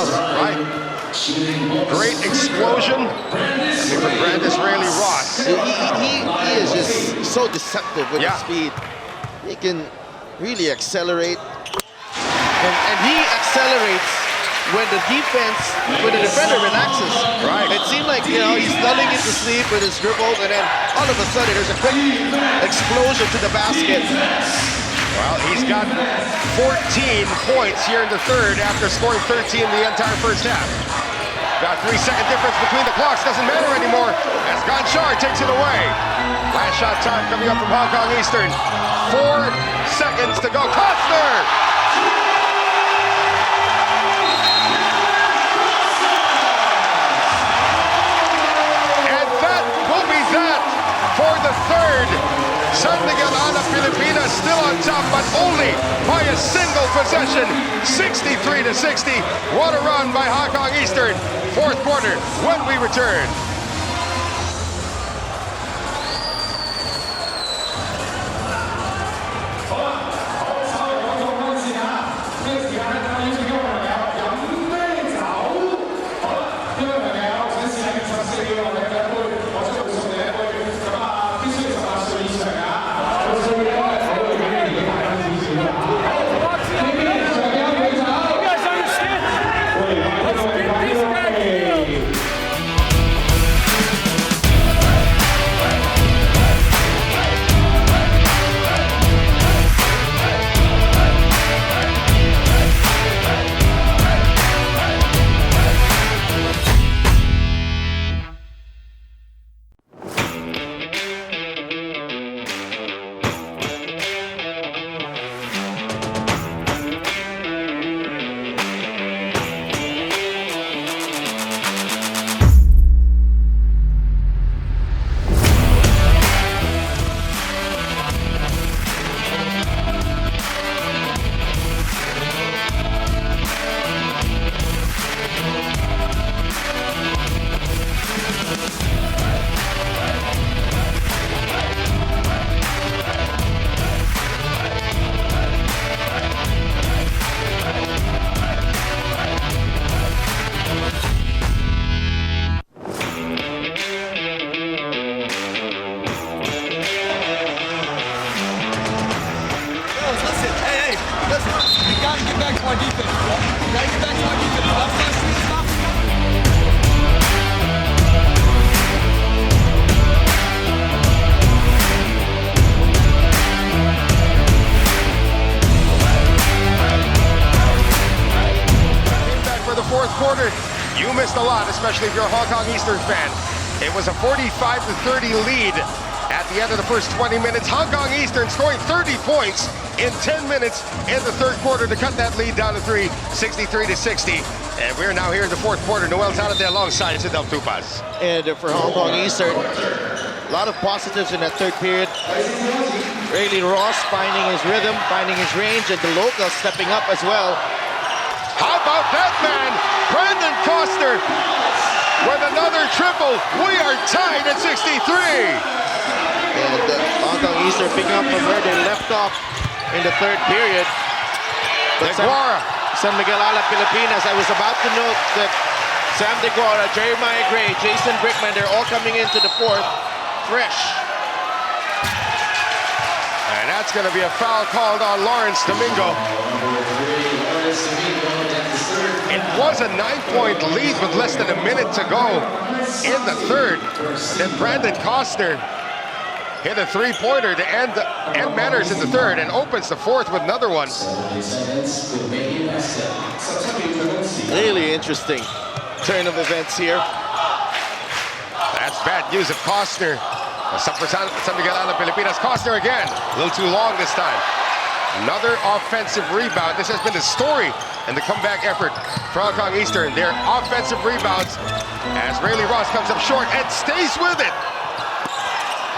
Speaker 4: Great explosion. From Brandis Rayleigh Ross.
Speaker 5: He is just so deceptive with his speed. He can really accelerate. And he accelerates when the defender relaxes.
Speaker 4: Right.
Speaker 5: It seemed like, he's lulling into sleep with his dribble, and then all of a sudden there's a quick explosion to the basket.
Speaker 4: Well, he's got 14 points here in the third after scoring 13 in the entire first half. About 3-second difference between the clocks. Doesn't matter anymore as Ganchar takes it away. Last shot time coming up from Hong Kong Eastern. 4 seconds to go. Costner! For the third, San Miguel Alab Pilipinas still on top, but only by a single possession, 63-60. What a run by Hong Kong Eastern. Fourth quarter, when we return. especially if you're a Hong Kong Eastern fan. It was a 45-30 lead at the end of the first 20 minutes. Hong Kong Eastern scoring 30 points in 10 minutes in the third quarter to cut that lead down to 3, 63-60. And we're now here in the fourth quarter. Noel Zalate alongside Sidel Tupas.
Speaker 5: And for Hong Kong Eastern, a lot of positives in that third period. Rayleigh Ross finding his rhythm, finding his range, and the locals stepping up as well.
Speaker 4: How about that man, Brandon Costner, with another triple. We are tied at 63.
Speaker 5: And Hong Kong Eastern picking up from where they left off in the third period. But San Miguel Alab Pilipinas, I was about to note that Sam DeGuara, Jeremiah Gray, Jason Brickman, they're all coming into the fourth fresh.
Speaker 4: And that's going to be a foul called on Lawrence Domingo. It was a 9-point lead with less than a minute to go in the third. Then Brandon Costner hit a three-pointer to end matters in the third and opens the fourth with another one.
Speaker 5: Really interesting turn of events here.
Speaker 4: That's bad news of Costner. San Miguel Alab Pilipinas. Costner again, a little too long this time. Another offensive rebound. This has been the story in the comeback effort for Hong Kong Eastern. Their offensive rebounds as Rayleigh Ross comes up short and stays with it.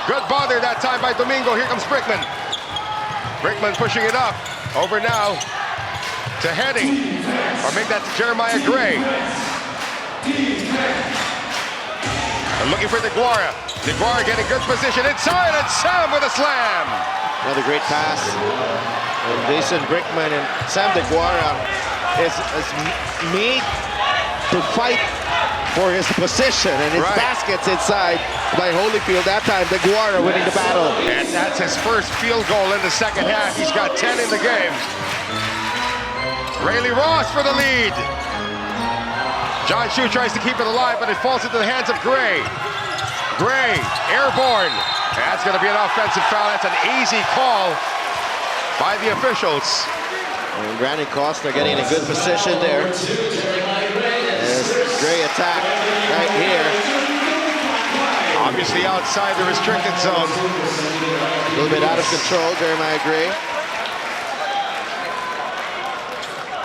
Speaker 4: Good bother that time by Domingo. Here comes Brickman. Brickman pushing it up. Over now to Heading. Or make that to Jeremiah Gray. And looking for DeGuara. DeGuara getting good position inside, and Sam with a slam.
Speaker 5: Another great pass. And Jason Brickman and Sam DeGuara is made to fight for his position, and his baskets inside by Holyfield. That time, DeGuara winning the battle.
Speaker 4: And that's his first field goal in the second half. He's got 10 in the game. Rayleigh Ross for the lead. John Shue tries to keep it alive, but it falls into the hands of Gray. Gray, airborne. That's going to be an offensive foul. That's an easy call by the officials.
Speaker 5: And Brandon Costner getting in a good position there. Gray attack right here.
Speaker 4: Obviously outside the restricted zone.
Speaker 5: A little bit out of control, Jeremiah Gray.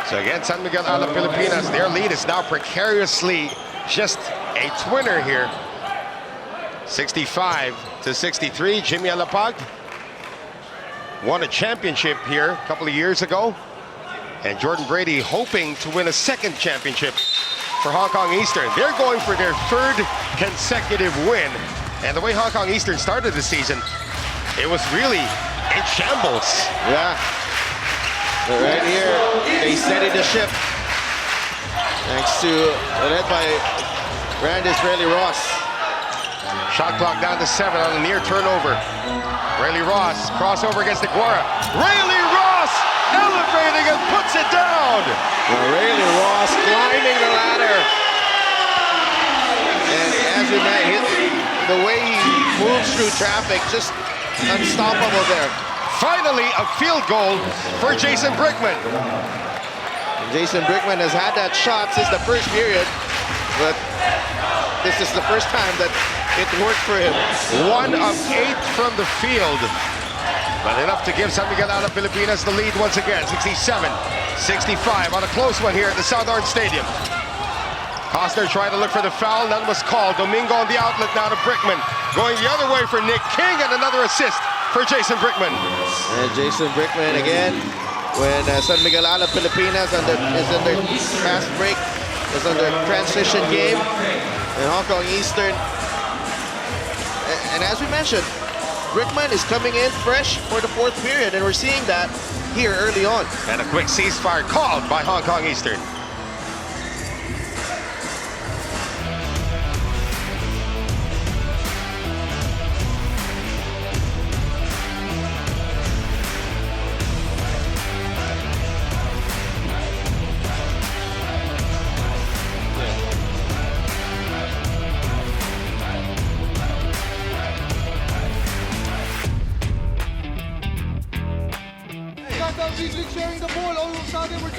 Speaker 4: So again, San Miguel Alab Pilipinas, their lead is now precariously just a twinner here. 65-63. Jimmy Alapag won a championship here a couple of years ago. And Jordan Brady hoping to win a second championship for Hong Kong Eastern. They're going for their third consecutive win. And the way Hong Kong Eastern started the season, it was really in shambles.
Speaker 5: Yeah. But right here, they steadied the ship. Thanks to, led by Rayleigh Ross.
Speaker 4: Shot clock down to 7 on a near turnover. Rayleigh Ross, crossover against DeGuara. Rayleigh Ross elevating and puts it down.
Speaker 5: Rayleigh Ross climbing the ladder. And as we met, the way he moves through traffic, just unstoppable there.
Speaker 4: Finally, a field goal for Jason Brickman.
Speaker 5: And Jason Brickman has had that shot since the first period, but this is the first time that it worked for him.
Speaker 4: 1 of 8 from the field. But enough to give San Miguel Alab Pilipinas the lead once again, 67-65 on a close one here at the Southorn Stadium. Costner tried to look for the foul, none was called. Domingo on the outlet now to Brickman. Going the other way for Nick King, and another assist for Jason Brickman.
Speaker 5: And Jason Brickman again, when San Miguel Alab Pilipinas is under fast break, is under transition game, and Hong Kong Eastern. And as we mentioned, Brickman is coming in fresh for the fourth period, and we're seeing that here early on.
Speaker 4: And a quick ceasefire called by Hong Kong Eastern.
Speaker 2: Sharing the ball all of a sudden we're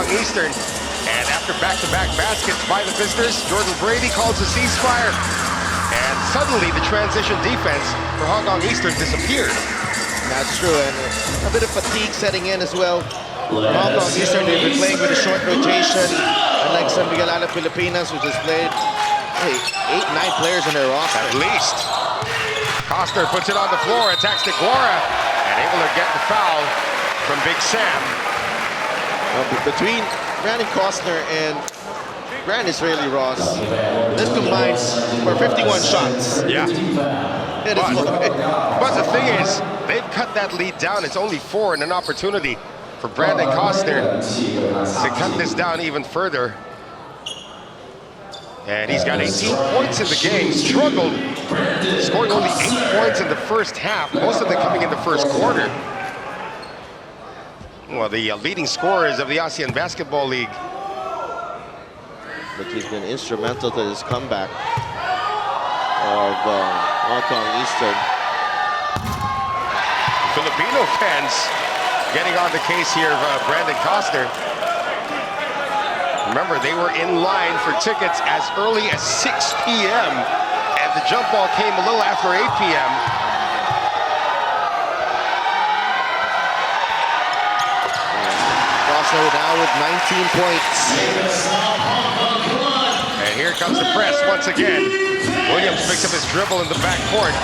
Speaker 4: Kong Eastern. And after back-to-back baskets by the visitors, Jordan Brady calls a ceasefire. And suddenly the transition defense for Hong Kong Eastern disappeared.
Speaker 5: That's true, and a bit of fatigue setting in as well. Hong Kong Eastern, they've been playing with a short rotation, unlike some Miguel Alab Pilipinas, who just played 8-9 players in their roster.
Speaker 4: At least. Costner puts it on the floor, attacks DeGuara, and able to get the foul from Big Sam.
Speaker 5: Between Brandon Costner and Brand Israeli Ross, this combines for 51 shots.
Speaker 4: Yeah.
Speaker 5: But
Speaker 4: the thing is, they've cut that lead down. It's only 4 and an opportunity for Brandon Costner to cut this down even further. And he's got 18 points in the game, struggled, scoring only 8 points in the first half, most of them coming in the first quarter. Well, the leading scorers of the ASEAN Basketball League.
Speaker 5: But he's been instrumental to this comeback of Hong Kong Eastern.
Speaker 4: Filipino fans getting on the case here of Brandon Costner. Remember, they were in line for tickets as early as 6 p.m. and the jump ball came a little after 8 p.m.
Speaker 5: Costner now with 19 points.
Speaker 4: And here comes the press once again. Williams picks up his dribble in the backcourt.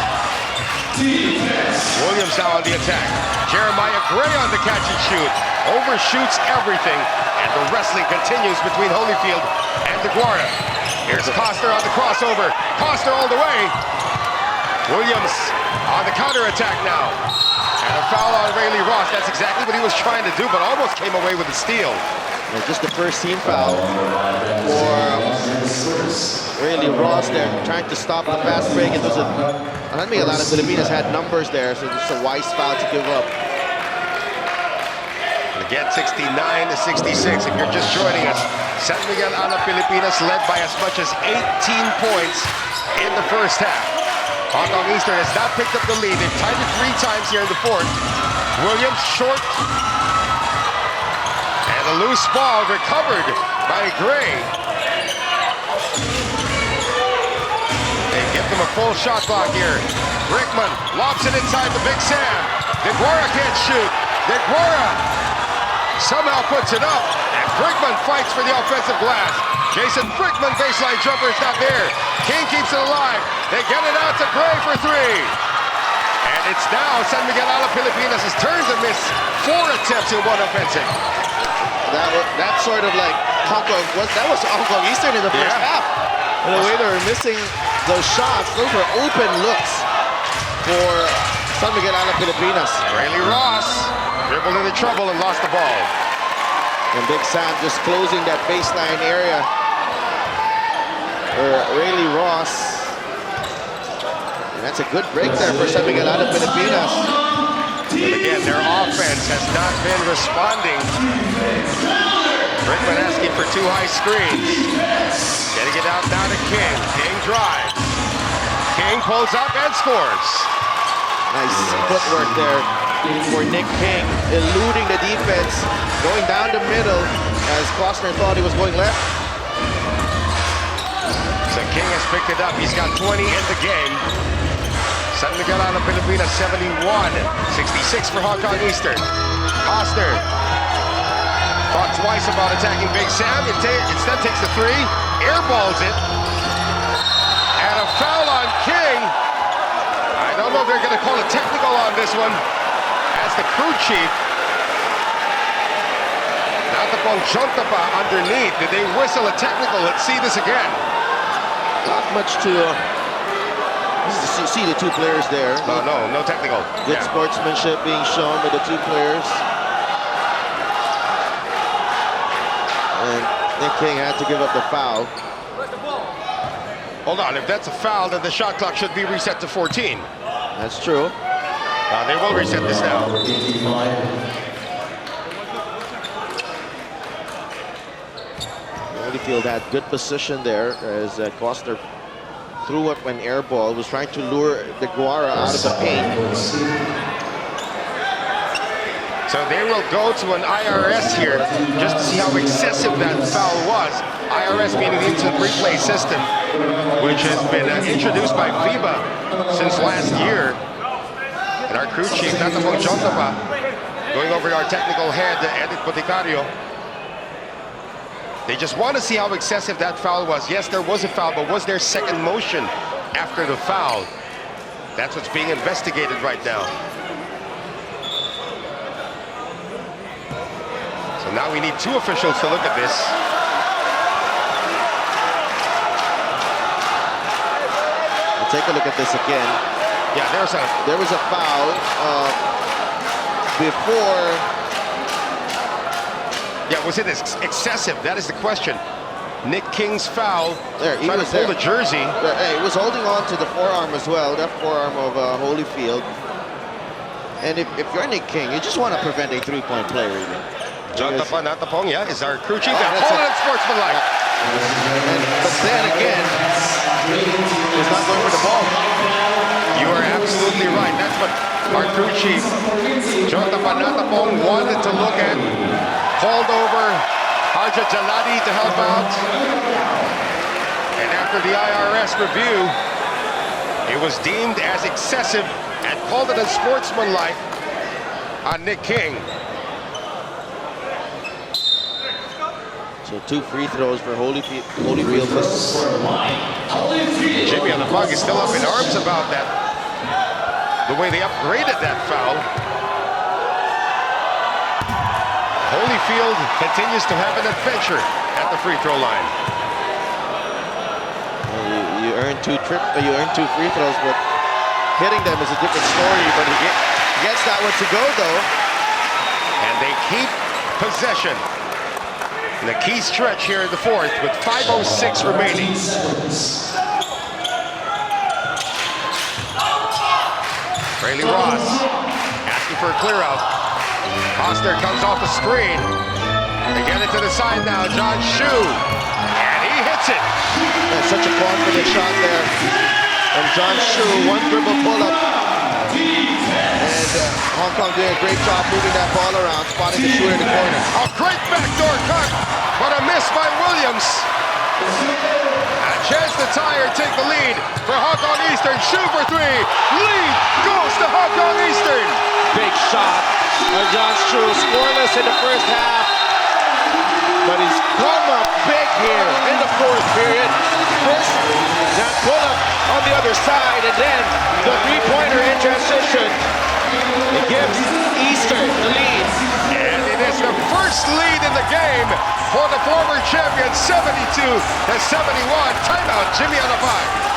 Speaker 4: Williams now on the attack. Jeremiah Gray on the catch and shoot. Overshoots everything. And the wrestling continues between Holyfield and DeGuara. Here's Costner on the crossover. Costner all the way. Williams on the counterattack now. And a foul on Rayleigh Ross. That's exactly what he was trying to do, but almost came away with a steal.
Speaker 5: And just the first team foul for Rayleigh Ross there, trying to stop the fast break. It was I don't think a lot of Filipinas had numbers there, so it's a wise foul to give up.
Speaker 4: Again, 69-66. If you're just joining us, San Miguel Alab Pilipinas led by as much as 18 points in the first half. Hong Kong Eastern has not picked up the lead. They've tied it 3 times here in the fourth. Williams short. And a loose ball recovered by Gray. They give them a full shot clock here. Brickman lobs it inside the Big Sam. DeGuara can't shoot. DeGuara somehow puts it up, and Brickman fights for the offensive glass. Jason Brickman, baseline jumper, is not there. King keeps it alive. They get it out to Gray for 3. And it's now San Miguel Alab Pilipinas' turn to miss 4 attempts in 1 offensive.
Speaker 5: That's sort of like that was Hong Kong Eastern in the first half. And the way they were missing those shots, those were open looks for San Miguel Alab Pilipinas.
Speaker 4: Rayleigh Ross dribbled into trouble and lost the ball.
Speaker 5: And Big Sam just closing that baseline area for Rayleigh Ross. And that's a good break there for San Miguel Alab Pilipinas.
Speaker 4: But again, their offense has not been responding. Brickman asking for 2 high screens. Getting it out now to King. King drives. King pulls up and scores.
Speaker 5: Nice footwork there for Nick King, eluding the defense, going down the middle as Costner thought he was going left.
Speaker 4: So King has picked it up. He's got 20 in the game. San Miguel Alab Pilipinas 71-66 for Hong Kong Eastern. Costner thought twice about attacking Big Sam. Instead takes the 3, airballs it, and a foul on King. I don't know if they're going to call a technical on this one. As the crew chief, Natapong Chontapa underneath. Did they whistle a technical? Let's see this again.
Speaker 5: Not much to see the 2 players there.
Speaker 4: No technical.
Speaker 5: Good sportsmanship being shown with the 2 players. And Nick King had to give up the foul.
Speaker 4: Hold on, if that's a foul, then the shot clock should be reset to 14.
Speaker 5: That's true.
Speaker 4: They will reset this now.
Speaker 5: Holyfield had good position there as Costner threw up an air ball, was trying to lure DeGuara out of the paint.
Speaker 4: So they will go to an IRS here just to see how excessive that foul was. IRS meaning the instant replay system, which has been introduced by FIBA since last year. And our crew chief, Natapong Jontapa, going over to our technical head, Edith Boticario. They just want to see how excessive that foul was. Yes, there was a foul, but was there second motion after the foul? That's what's being investigated right now. So now we need two officials to look at this.
Speaker 5: We'll take a look at this again.
Speaker 4: Yeah, there was a foul
Speaker 5: before.
Speaker 4: Yeah, was it excessive? That is the question. Nick King's foul.
Speaker 5: There, he
Speaker 4: trying
Speaker 5: was
Speaker 4: to pull
Speaker 5: there.
Speaker 4: the jersey.
Speaker 5: Hey, he was holding on to the forearm as well, that forearm of Holyfield. And if you're Nick King, you just want to prevent a three-point play, really.
Speaker 4: Jontapa Natapong, yeah, is our crew chief. That's all unsportsmanlike.
Speaker 5: But then again, he's not going for the ball.
Speaker 4: You are absolutely right. That's what our crew chief, Jontapa Natapong, wanted to look at. Called over Harja Jaladi to help out. And after the IRS review, it was deemed as excessive and called it unsportsmanlike on Nick King.
Speaker 5: So 2 free throws for Holyfield.
Speaker 4: Jimmy on the bug is still up in arms about that. The way they upgraded that foul. Holyfield continues to have an adventure at the free throw line.
Speaker 5: Well, you earn two free throws, but hitting them is a different story. But he gets that one to go, though.
Speaker 4: And they keep possession in the key stretch here in the fourth with 5:06 remaining. Rayleigh Ross asking for a clear out. Oster comes off the screen. They get it to the side now. John Shu. And he hits it.
Speaker 5: That's such a confident shot there. And John Shu, one dribble pull-up. And Hong Kong doing a great job moving that ball around, spotting the shooter in the corner.
Speaker 4: A great backdoor cut, but a miss by Williams. A chance to tie or take the lead for Hong Kong Eastern. Shu for three. Lead goes to Hong Kong Eastern.
Speaker 5: Big shot. John Shu scoreless in the first half, but he's come up big here in the fourth period. First, that pull-up on the other side, and then the three-pointer in transition. It gives Eastern the lead.
Speaker 4: And it is the first lead in the game for the former champions, 72-71. Timeout, Jimmy on the 5.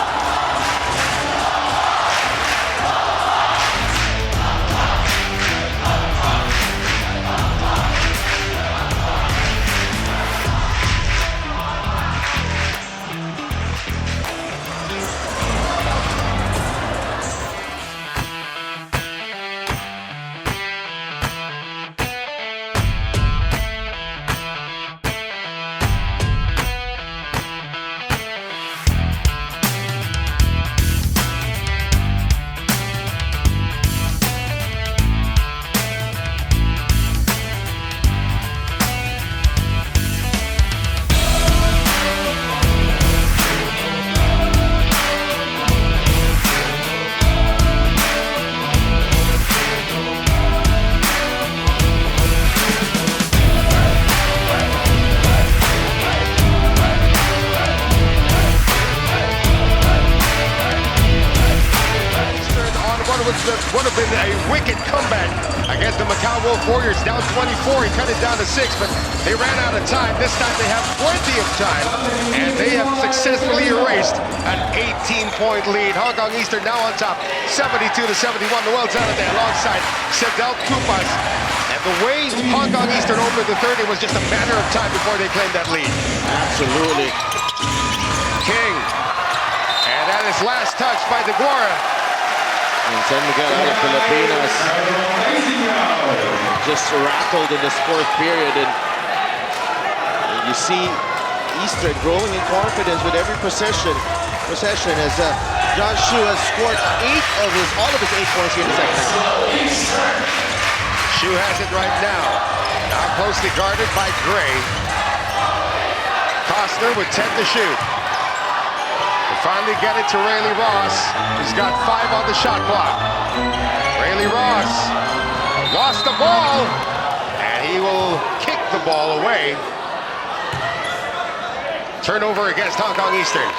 Speaker 4: Would have been a wicked comeback against the Macau Wolf Warriors, down 24. He cut it down to 6, but they ran out of time. This time they have plenty of time, and they have successfully erased an 18-point lead. Hong Kong Eastern now on top, 72-71. Noel Zanade alongside Sedel Kupas. And the way Hong Kong Eastern opened the third, it was just a matter of time before they claimed that lead.
Speaker 5: Absolutely.
Speaker 4: King. And that is last touch by DeGuara.
Speaker 5: And Miguel Alab Pilipinas just rattled in this fourth period, and you see Eastern growing in confidence with every possession as John Shu has scored all of his 8 points here in the second half.
Speaker 4: Shu has it right now. Now closely guarded by Gray. Costner with 10 to shoot. They finally get it to Rayleigh Ross, who's got 5 on the shot clock. Rayleigh Ross lost the ball, and he will kick the ball away. Turnover against Hong Kong Eastern.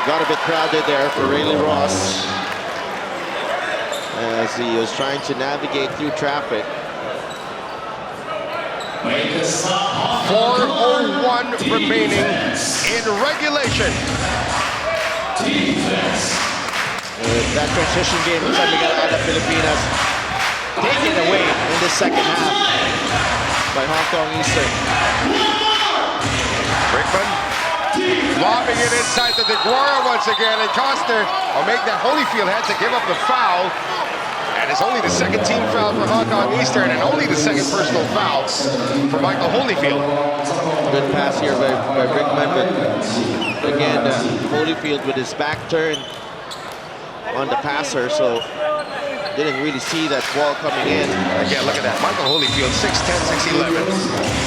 Speaker 5: Got a bit crowded there for Rayleigh Ross as he was trying to navigate through traffic.
Speaker 4: 4:01 remaining in regulation.
Speaker 5: That transition game inside Miguel Alab Pilipinas taken away in the second half by Hong Kong Eastern.
Speaker 4: Brickman lobbing it inside to DeGuara once again, and Costner will make that Holyfield had to give up the foul. And it's only the second team foul for Hong Kong Eastern, and only the second personal foul for Michael Holyfield.
Speaker 5: Good pass here by Brickman, but again, Holyfield with his back turned on the passer, so didn't really see that ball coming in.
Speaker 4: Again, look at that. Michael Holyfield, 6'10", 6'11",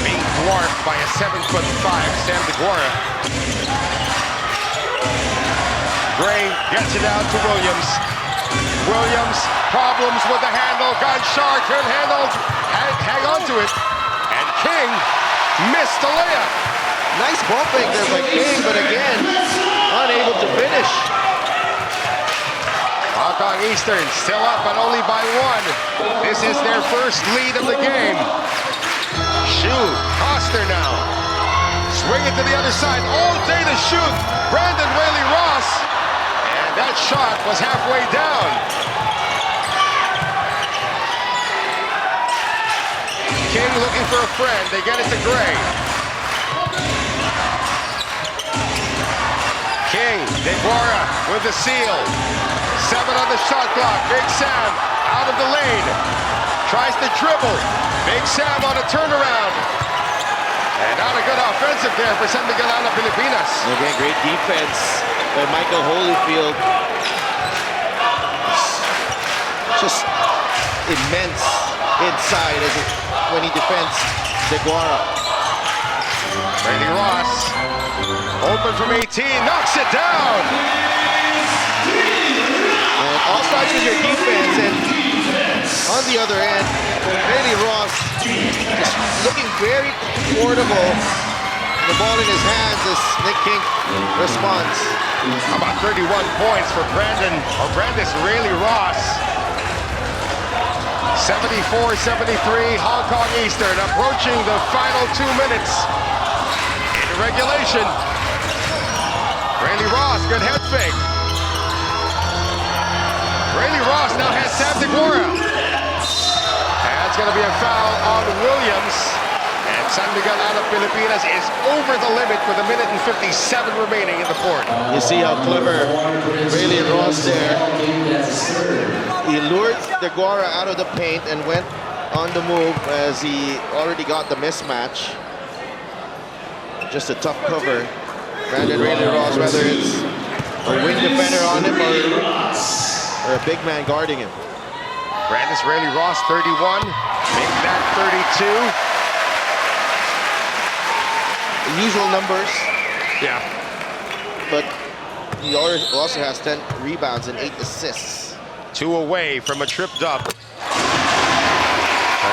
Speaker 4: being dwarfed by a 7'5" Sam DeGuara. Gray gets it out to Williams. Williams, problems with the handle. Gonchar couldn't hang on to it. And King missed the layup.
Speaker 5: Nice ball fake there by King, but again, unable to finish.
Speaker 4: Hong Kong Eastern still up, but only by 1. This is their first lead of the game. Shu, Costner now. Swing it to the other side. All day to shoot. Brandon Rayleigh Ross. And that shot was halfway down. King looking for a friend. They get it to Gray. King, DeGuara with the seal. 7 on the shot clock. Big Sam out of the lane. Tries to dribble. Big Sam on a turnaround. And not a good offensive there for San Miguel Alab Pilipinas.
Speaker 5: Again, great defense by Michael Holyfield. Just immense inside when he defends DeGuara.
Speaker 4: Rayleigh Ross, open from 18, knocks it down.
Speaker 5: And all starts with your defense, and on the other end, Rayleigh Ross just looking very comfortable. The ball in his hands as Nick King responds.
Speaker 4: How about 31 points for Brandis Rayleigh Ross. 74-73, Hong Kong Eastern approaching the final 2 minutes in regulation. Rayleigh Ross, good head fake. Rayleigh Ross now has Sam DeGuara. And it's going to be a foul on Williams. And San Miguel Alab Pilipinas is over the limit with 1 minute and 57 remaining in the fourth.
Speaker 5: You see how clever Rayleigh Ross there. He lured DeGuara out of the paint and went on the move as he already got the mismatch. Just a tough cover. Brandon Rayleigh Ross, whether it's a wing defender on him or a big man guarding him.
Speaker 4: Brandis Rayleigh Ross, 31. Make that 32.
Speaker 5: The usual numbers.
Speaker 4: Yeah.
Speaker 5: But he also has 10 rebounds and 8 assists.
Speaker 4: 2 away from a trip dub. But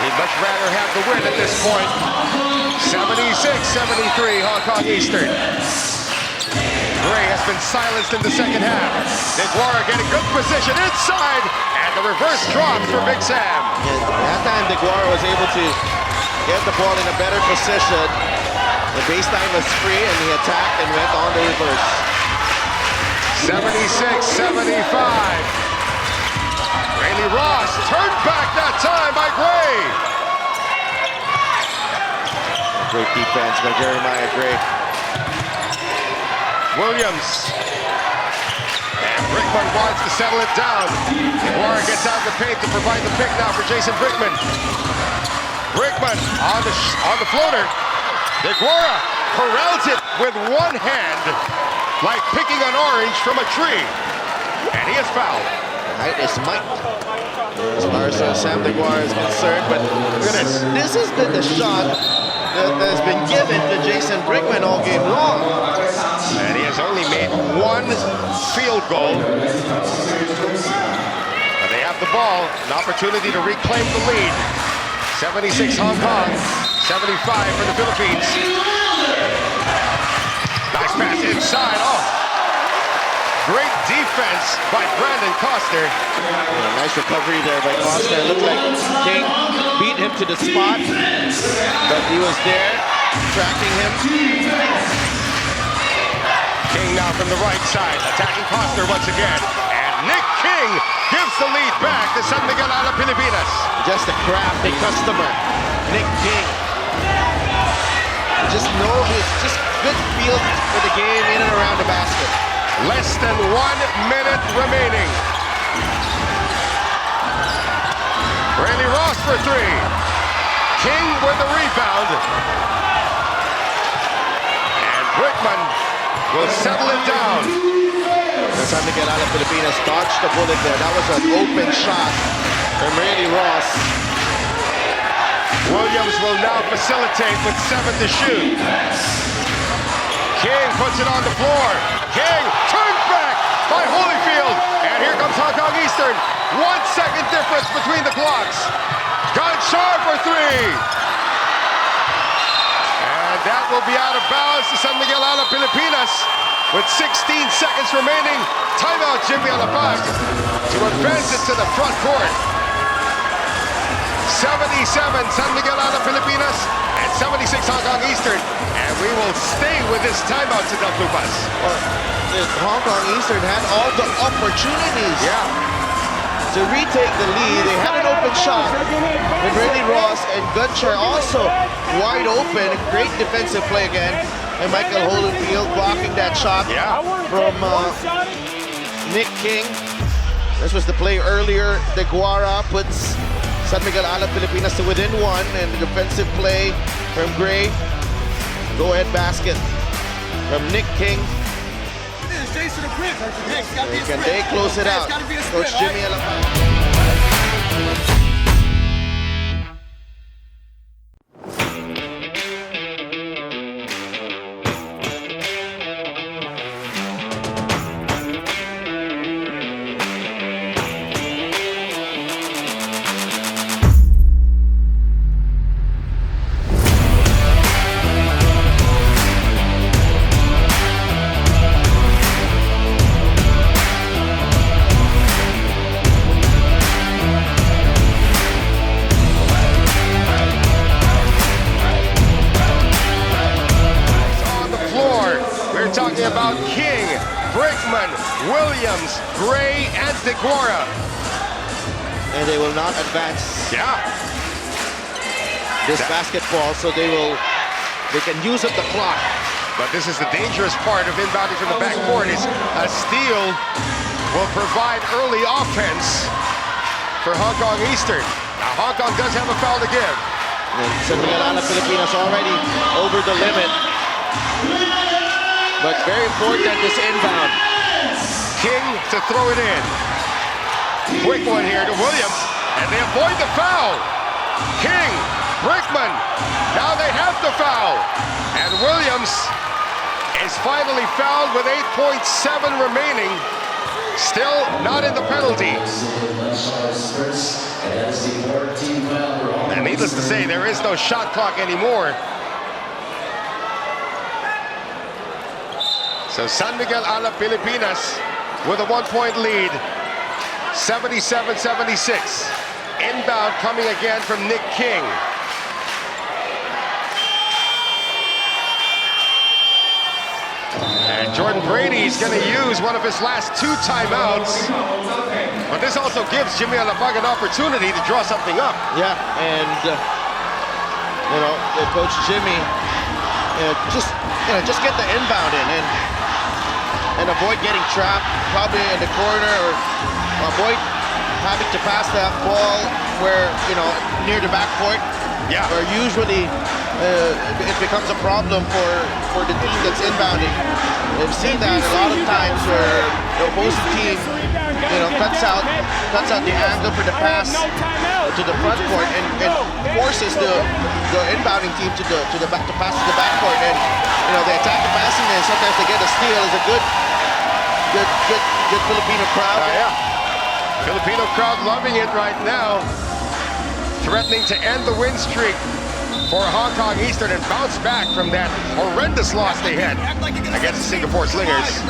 Speaker 4: he'd much rather have the win at this point. 76-73, Hong Kong Eastern. Gray has been silenced in the second half. DeGuara getting good position inside, and the reverse drops for Big Sam.
Speaker 5: And that time DeGuara was able to get the ball in a better position. The baseline was free, and he attacked and went on the reverse.
Speaker 4: 76-75. Rayleigh Ross turned back that time by Gray.
Speaker 5: Great defense by Jeremiah Gray.
Speaker 4: Williams. And Brickman wants to settle it down. DeGuara gets out the paint to provide the pick now for Jason Brickman. Brickman on the floater. DeGuara corrals it with one hand, like picking an orange from a tree. And he is fouled.
Speaker 5: Height is might, as far as Sam DeGuara is concerned. But look at this. This has been the shot that has been given to Jason Brickman all game long.
Speaker 4: And he has only made one field goal. But they have the ball, an opportunity to reclaim the lead. 76 Hong Kong, 75 for the Philippines. Nice pass inside. Oh, great defense by Brandon Costner.
Speaker 5: Nice recovery there by Costner. It looked like King beat him to the spot, but he was there, tracking him.
Speaker 4: King now from the right side, attacking Costner once again. And Nick King gives the lead back to San Miguel Alab Pilipinas.
Speaker 5: Just a crafty customer, Nick King. Just good feel for the game in and around the basket.
Speaker 4: Less than 1 minute remaining. Randy Ross for three. King with the rebound. And Brickman will settle it down.
Speaker 5: San Miguel Alab Pilipinas dodged the bullet there. That was an open shot from Randy Ross.
Speaker 4: Williams will now facilitate with 7 to shoot. King puts it on the floor. King turns back by Holyfield. And here comes Hong Kong Eastern. 1 second difference between the clocks. Gonchar for three. And that will be out of bounds to San Miguel Alab Pilipinas. With 16 seconds remaining, timeout Jimmy Alapag to advance it to the front court. 77 San Miguel Alab Pilipinas and 76 Hong Kong Eastern. And we will stay with this timeout to Del Lupas.
Speaker 5: Well, Hong Kong Eastern had all the opportunities to retake the lead. They had an open shot with Randy Ross and Gunchar also wide open. Great defensive play again. And Michael Holyfield blocking that shot from Nick King. This was the play earlier. DeGuara puts San Miguel Alab Pilipinas to within one, and the defensive play from Gray. Go-ahead basket from Nick King. Can they close it out? Coach Jimmy Alapag.
Speaker 4: Talking about King, Brickman, Williams, Gray, and DeGuara.
Speaker 5: And they will not advance this basketball, so they can use up the clock.
Speaker 4: But this is the dangerous part of inbounding from the backcourt, is a steal will provide early offense for Hong Kong Eastern. Now Hong Kong does have a foul to give.
Speaker 5: And San Miguel Alab Pilipinas already over the limit. But very important this inbound.
Speaker 4: King to throw it in. Quick one here to Williams, and they avoid the foul. King, Brickman, now they have the foul. And Williams is finally fouled with 8.7 remaining. Still not in the penalty. And needless to say, there is no shot clock anymore. So San Miguel Alab Pilipinas with a 1-point lead, 77-76. Inbound coming again from Nick King. And Jordan Brady's going to use one of his last 2 timeouts. But this also gives Jimmy Alapag an opportunity to draw something up.
Speaker 5: Yeah, and Coach Jimmy, just get the inbound in and avoid getting trapped probably in the corner, or avoid having to pass that ball where, near the backcourt.
Speaker 4: Yeah.
Speaker 5: Where usually it becomes a problem for the team that's inbounding. We've seen that a lot of times where the opposing team cuts out the angle for the pass to the front court and forces the inbounding team to pass to the back court, and they attack the passing lane. Sometimes they get a steal. Is a good Filipino crowd.
Speaker 4: Yeah. Filipino crowd loving it right now, threatening to end the win streak for Hong Kong Eastern and bounce back from that horrendous loss they had against the Singapore Slingers.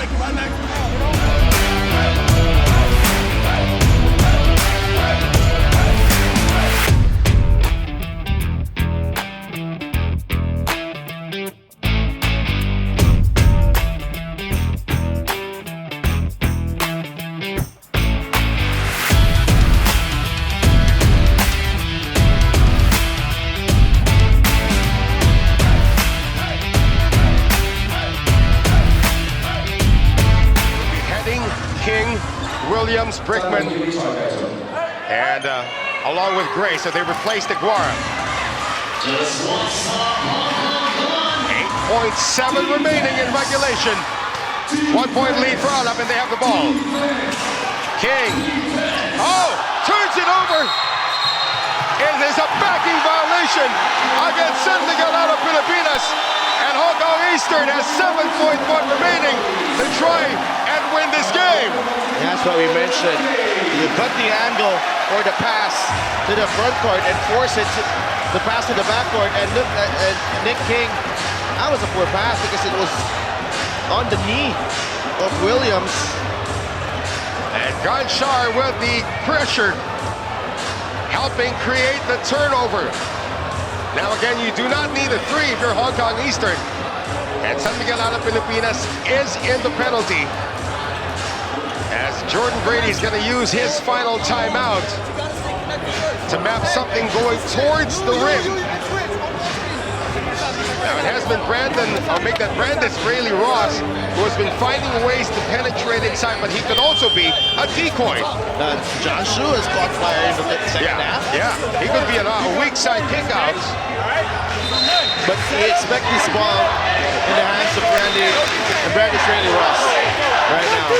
Speaker 4: Williams, Brickman, and along with Gray, so they replaced Aguara. 8.7 remaining in regulation. 1 point lead for Alab, and they have the ball. King, turns it over. It is a backing violation against San Miguel Pilipinas, and Hong Kong Eastern has 7.1 remaining to try and win this game.
Speaker 5: That's what we mentioned. You cut the angle or the pass to the front court and force it to pass to the back court. And Nick King, that was a poor pass because it was on the knee of Williams.
Speaker 4: And Gonchar with the pressure, helping create the turnover. Now again, you do not need a three if you're Hong Kong Eastern. And San Miguel Pilipinas is in the penalty, as Jordan Brady's going to use his final timeout to map something going towards the rim. Now it has been Brandon Rayleigh Ross, who has been finding ways to penetrate inside, but he could also be a decoy.
Speaker 5: John Shu has caught fire in the second half.
Speaker 4: Yeah, he could be a weak side kick-out.
Speaker 5: But we expect this ball in the hands of Brandon Rayleigh Ross right now.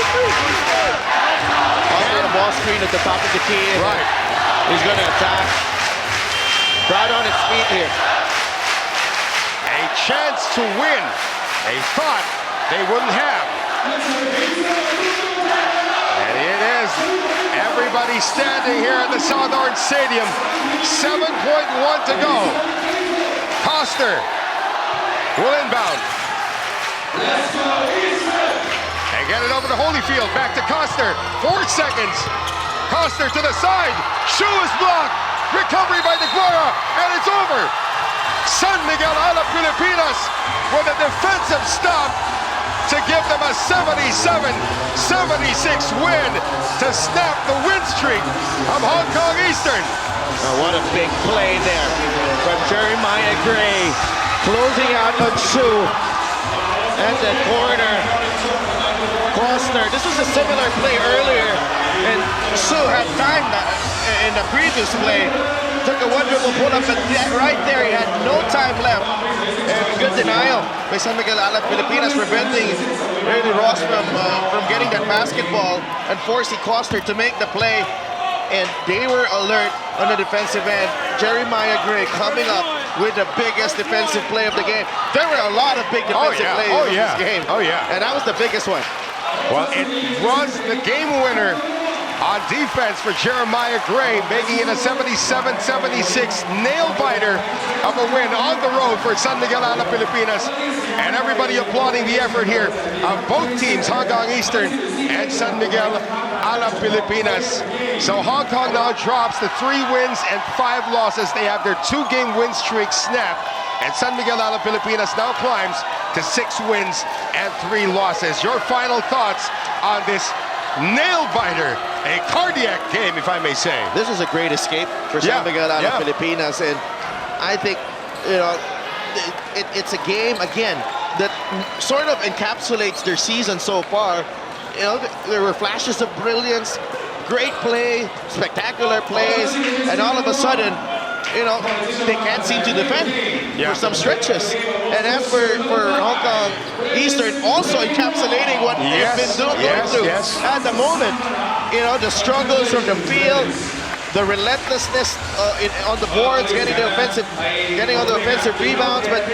Speaker 5: On the ball screen at the top of the key.
Speaker 4: Right.
Speaker 5: He's going to attack. Crowd on its feet here.
Speaker 4: A chance to win. They thought they wouldn't have. And it is everybody standing here at the Southorn Stadium. 7.1 to go. Coster will inbound. They get it over to Holyfield. Back to Coster. 4 seconds. Coster to the side. Shoe is blocked. Recovery by Aguara. And it's over. San Miguel Pilipinas with a defensive stop to give them a 77-76 win to snap the win streak of Hong Kong Eastern.
Speaker 5: What a big play there from Jeremiah Gray, closing out on Shu at the corner. Costner, this was a similar play earlier, and Shu had time in the previous play. Took a wonderful pull-up, but right there he had no time left. And good denial by San Miguel Pilipinas, preventing Rayleigh Ross from getting that basketball and forcing Costner to make the play. And they were alert on the defensive end. Jeremiah Gray coming up with the biggest defensive play of the game. There were a lot of big defensive plays in this game. And that was the biggest one.
Speaker 4: Well, it was the game winner on defense for Jeremiah Gray, making it a 77-76 nail-biter of a win on the road for San Miguel Pilipinas. And everybody applauding the effort here of both teams, Hong Kong Eastern and San Miguel Pilipinas. So Hong Kong now drops to 3 wins and 5 losses. They have their 2-game win streak snapped. And San Miguel Pilipinas now climbs to 6 wins and 3 losses. Your final thoughts on this nail-biter, a cardiac game, if I may say.
Speaker 5: This is a great escape for San Miguel Pilipinas, and I think, it's a game, again, that sort of encapsulates their season so far. There were flashes of brilliance, great play, spectacular plays, and all of a sudden, they can't seem to defend for some stretches. And as for Hong Kong Eastern, also encapsulating what they've been going through at the moment. The struggles from the field, the relentlessness on the boards, getting on the offensive rebounds, but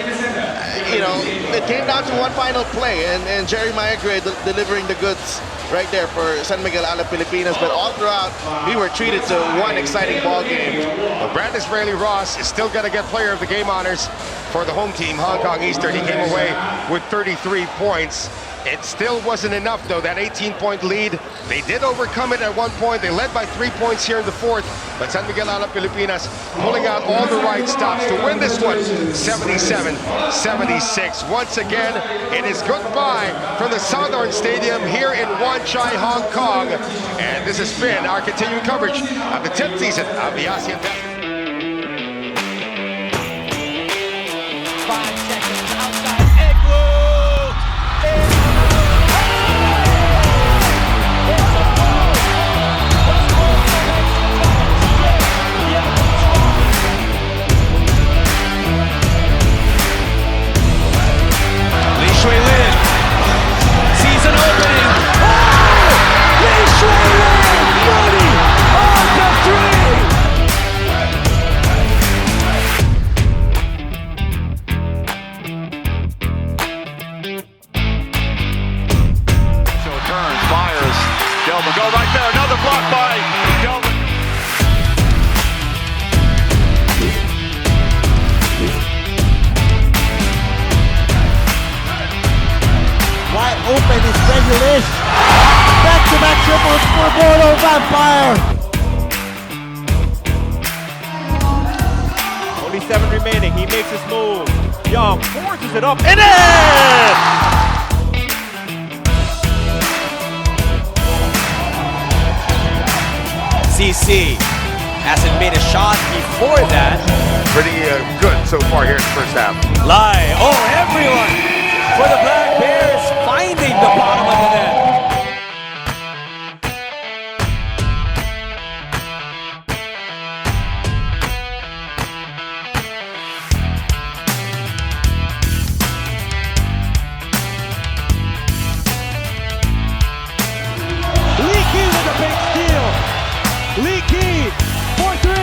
Speaker 5: it came down to one final play, and Jeremiah Gray delivering the goods right there for San Miguel Alab Pilipinas. But all throughout, we were treated to one exciting ball game.
Speaker 4: Well, Brandis Rayleigh-Ross is still going to get Player of the Game honors for the home team, Hong Kong Eastern. He came away with 33 points. It still wasn't enough, though, that 18-point lead. They did overcome it at one point. They led by 3 points here in the fourth, but San Miguel Alab Pilipinas pulling out all the right stops to win this one, 77-76. Once again, it is goodbye from the Southorn Stadium here in Wan Chai, Hong Kong. And this has been our continuing coverage of the 10th season of the ASEAN Basketball League.
Speaker 3: 5 seconds outside, Egwu! Lee Shui-Lin sees an opening. Oh! Lee Shui-Lin, money on the three.
Speaker 2: So turns, fires. Delvin go right there. Another block by Delvin.
Speaker 1: Wide open is Regulish. Back-to-back triples for Mono Vampire.
Speaker 2: Only 7 remaining. He makes his move. Young forces it up and in!
Speaker 3: CC hasn't made a shot before that.
Speaker 4: Pretty good so far here in the first half.
Speaker 3: Lai, everyone for the Black Bears finding the bottom of the net.
Speaker 2: Lee Key with a big steal. Lee Key for 3.